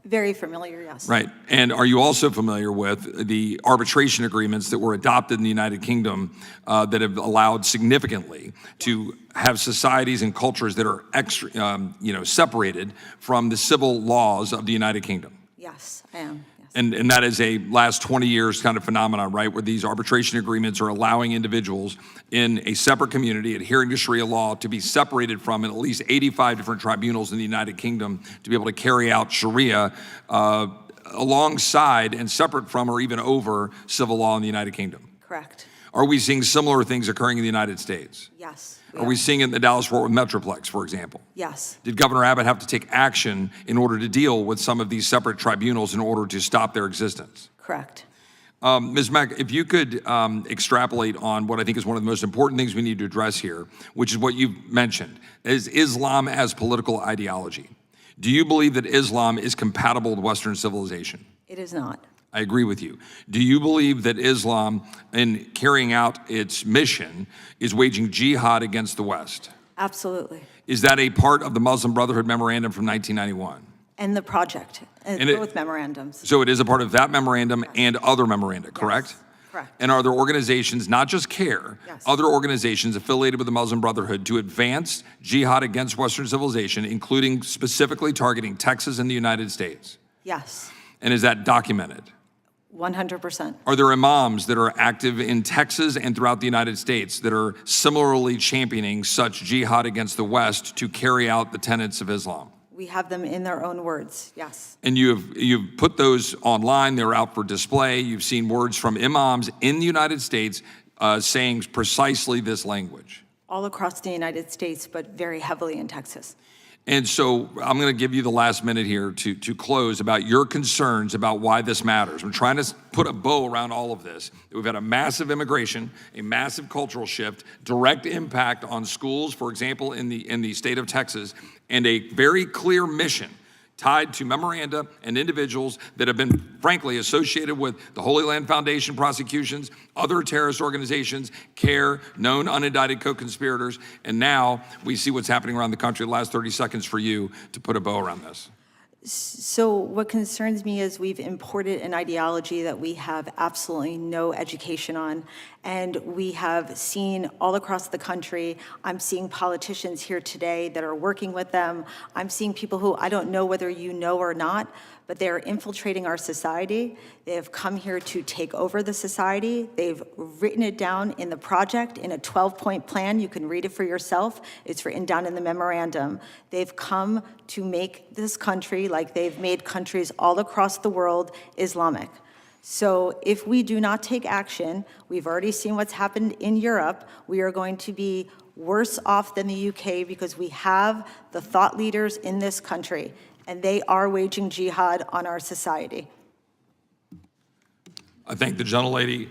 Very familiar, yes. Right. And are you also familiar with the arbitration agreements that were adopted in the United Kingdom that have allowed significantly to have societies and cultures that are separated from the civil laws of the United Kingdom? Yes, I am. And that is a last 20 years kind of phenomenon, right, where these arbitration agreements are allowing individuals in a separate community adhering to Sharia law to be separated from at least 85 different tribunals in the United Kingdom to be able to carry out Sharia alongside and separate from or even over civil law in the United Kingdom. Correct. Are we seeing similar things occurring in the United States? Yes. Are we seeing it in the Dallas-Fort Worth Metroplex, for example? Yes. Did Governor Abbott have to take action in order to deal with some of these separate tribunals in order to stop their existence? Correct. Ms. Mack, if you could extrapolate on what I think is one of the most important things we need to address here, which is what you've mentioned, is Islam as political ideology. Do you believe that Islam is compatible with Western civilization? It is not. I agree with you. Do you believe that Islam, in carrying out its mission, is waging jihad against the West? Absolutely. Is that a part of the Muslim Brotherhood Memorandum from 1991? And the project, both memorandums. So it is a part of that memorandum and other memoranda, correct? Yes. Correct. And are there organizations, not just CARE, Yes. other organizations affiliated with the Muslim Brotherhood to advance jihad against Western civilization, including specifically targeting Texas and the United States? Yes, And is that documented? 100%. Are there imams that are active in Texas and throughout the United States that are similarly championing such jihad against the West to carry out the tenets of Islam? We have them in their own words, yes. And you've put those online, they're out for display. You've seen words from imams in the United States saying precisely this language. All across the United States, but very heavily in Texas. And so I'm going to give you the last minute here to close about your concerns about why this matters. I'm trying to put a bow around all of this. We've had a massive immigration, a massive cultural shift, direct impact on schools, for example, in the state of Texas, and a very clear mission tied to memoranda and individuals that have been, frankly, associated with the Holy Land Foundation prosecutions, other terrorist organizations, CARE, known unindicted co-conspirators, and now we see what's happening around the country. The last 30 seconds for you to put a bow around this. So what concerns me is we've imported an ideology that we have absolutely no education on, and we have seen all across the country. I'm seeing politicians here today that are working with them. I'm seeing people who I don't know whether you know or not, but they're infiltrating our society. They have come here to take over the society. They've written it down in the project in a 12-point plan. You can read it for yourself. It's written down in the memorandum. They've come to make this country, like they've made countries all across the world, Islamic. So if we do not take action, we've already seen what's happened in Europe, we are going to be worse off than the UK because we have the thought leaders in this country, and they are waging jihad on our society. I thank the gentlelady.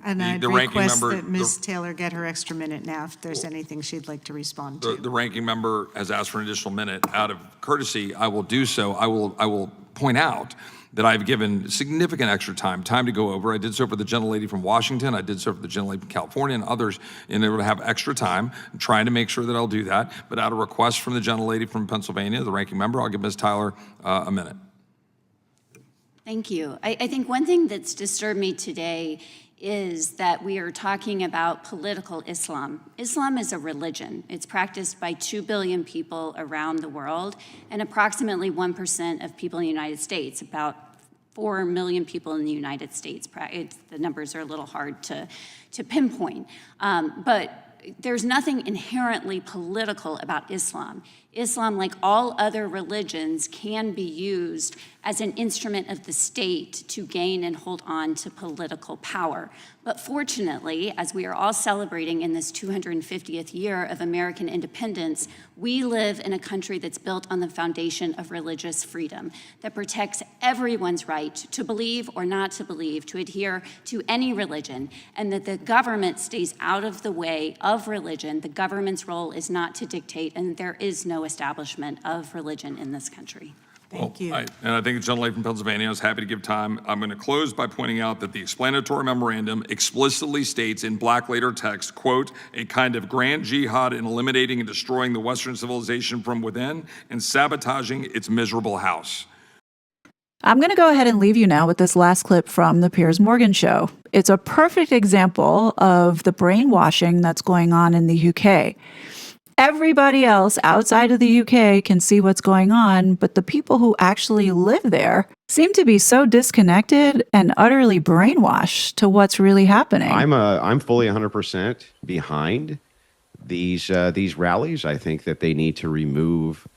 And I'd the ranking request member, that Ms. Taylor get her extra minute now if there's anything she'd like to respond to. The ranking member has asked for an additional minute. Out of courtesy, I will do so. I will point out that I've given significant extra time to go over. I did so for the gentlelady from Washington. I did so for the gentlelady from California and others, and able to have extra time. I'm trying to make sure that I'll do that. But out of request from the gentlelady from Pennsylvania, the ranking member, I'll give Ms. Tyler a minute. Thank you. I think one thing that's disturbed me today is that we are talking about political Islam. Islam is a religion. It's practiced by 2 billion people around the world and approximately 1% of people in the United States, about 4 million people in the United States. The numbers are a little hard to pinpoint. But there's nothing inherently political about Islam. Islam, like all other religions, can be used as an instrument of the state to gain and hold on to political power. But fortunately, as we are all celebrating in this 250th year of American independence, we live in a country that's built on the foundation of religious freedom, that protects everyone's right to believe or not to believe, to adhere to any religion, and that the government stays out of the way of religion. The government's role is not to dictate, and there is no establishment of religion in this country. Thank you. And I think the gentlelady from Pennsylvania is happy to give time. I'm going to close by pointing out that the explanatory memorandum explicitly states in black letter text, quote, a kind of grand jihad in eliminating and destroying the Western civilization from within and sabotaging its miserable house. I'm going to go ahead and leave you now with this last clip from the Piers Morgan show. It's a perfect example of the brainwashing that's going on in the UK. Everybody else outside of the UK can see what's going on, but the people who actually live there seem to be so disconnected and utterly brainwashed to what's really happening. I'm fully 100% behind these rallies. I think that they need to remove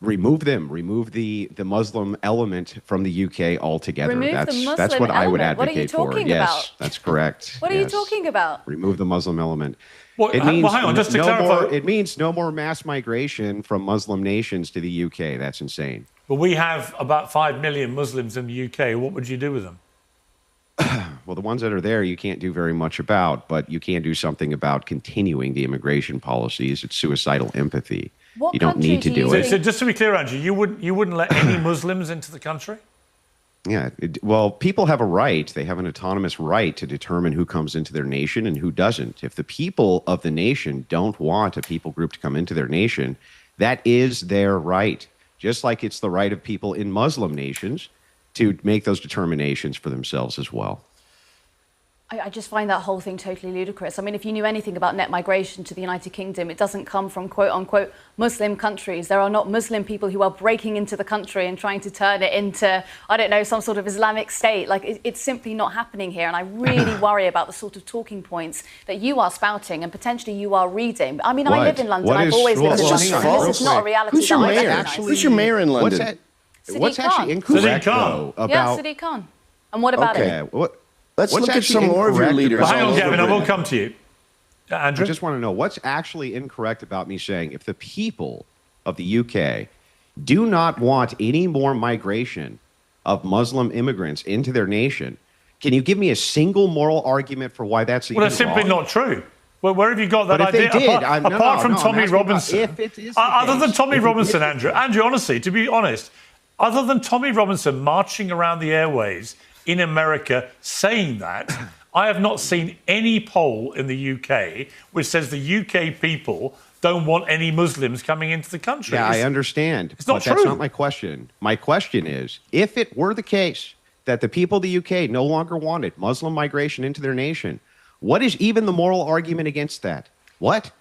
remove the Muslim element from the UK altogether. Remove that's the Muslim that's what I would element. What are you advocate for. talking Yes, about? that's correct. What are you talking about? Remove the Muslim element. Well, hang on, just to clarify. It means no more mass migration from Muslim nations to the UK. That's insane. But we have about 5 million Muslims in the UK. What would you do with them? Well, the ones that are there, you can't do very much about, but you can do something about continuing the immigration policies. It's suicidal empathy. What you don't need to do it. So just to be clear, Andrew, you wouldn't let any Muslims into the country? Yeah, well, people have a right. They have an autonomous right to determine who comes into their nation and who doesn't. If the people of the nation don't want a people group to come into their nation, that is their right. Just like it's the right of people in Muslim nations to make those determinations for themselves as well. I just find that whole thing totally ludicrous. I mean, if you knew anything about net migration to the United Kingdom, it doesn't come from quote-unquote Muslim countries. There are not Muslim people who are breaking into the country and trying to turn it into, I don't know, some sort of Islamic state. Like, it's simply not happening here. And I really worry about the sort of talking points that you are spouting and potentially you are reading. I mean, I live in London. I've always lived in London. This is not a reality. Who's your mayor? Who's your mayor in London? What's actually incorrect, though, about... Yeah, Sadiq Khan. And what about it? Let's look at some more of your leaders. Well, hang on, Gavin, I will come to you. Andrew? I just want to know what's actually incorrect about me saying if the people of the UK do not want any more migration of Muslim immigrants into their nation, can you give me a single moral argument for why that's Well, that's simply not true. Well, where have you got that idea? Apart from Tommy Robinson. Other than Tommy Robinson, Andrew, honestly, to be honest, other than Tommy Robinson marching around the airways in America saying that, I have not seen any poll in the UK which says the UK people don't want any Muslims coming into the country. Yeah, I understand. It's not but true. That's not my question. My question is, if it were the case that the people of the UK no longer wanted Muslim migration into their nation, what is even the moral argument against that? What?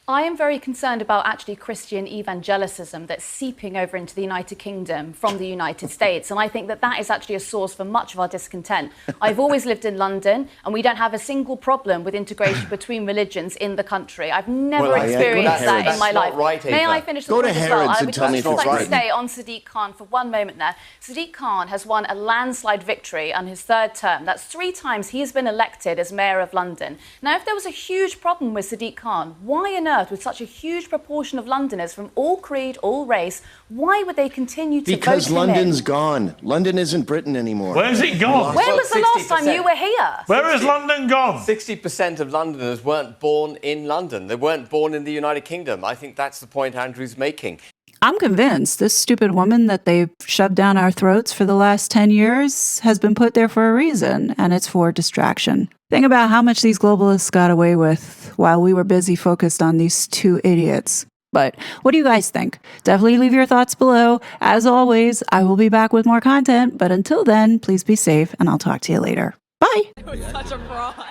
I am very concerned about actually Christian evangelicism that's seeping over into the United Kingdom from the United States. And I think that that is actually a source for much of our discontent. I've always lived in London, and we don't have a single problem with integration between religions in the country. I've never experienced that in my life. Right, May I finish the point as well? I would just like to stay on Sadiq Khan for one moment there. Sadiq Khan has won a landslide victory on his third term. That's 3 times he's been elected as mayor of London. Now, if there was a huge problem with Sadiq Khan, why on earth, with such a huge proportion of Londoners from all creed, all race, why would they continue to vote him in? Because London's gone. London isn't Britain anymore. Where's it gone? When was the last time you were here? Where has London gone? 60% of Londoners weren't born in London. They weren't born in the United Kingdom. I think that's the point Andrew's making. I'm convinced this stupid woman that they've shoved down our throats for the last 10 years has been put there for a reason, and it's for distraction. Think about how much these globalists got away with while we were busy focused on these 2 idiots. But what do you guys think? Definitely leave your thoughts below. As always, I will be back with more content, but until then, please be safe, and I'll talk to you later. Bye! You're such a fraud.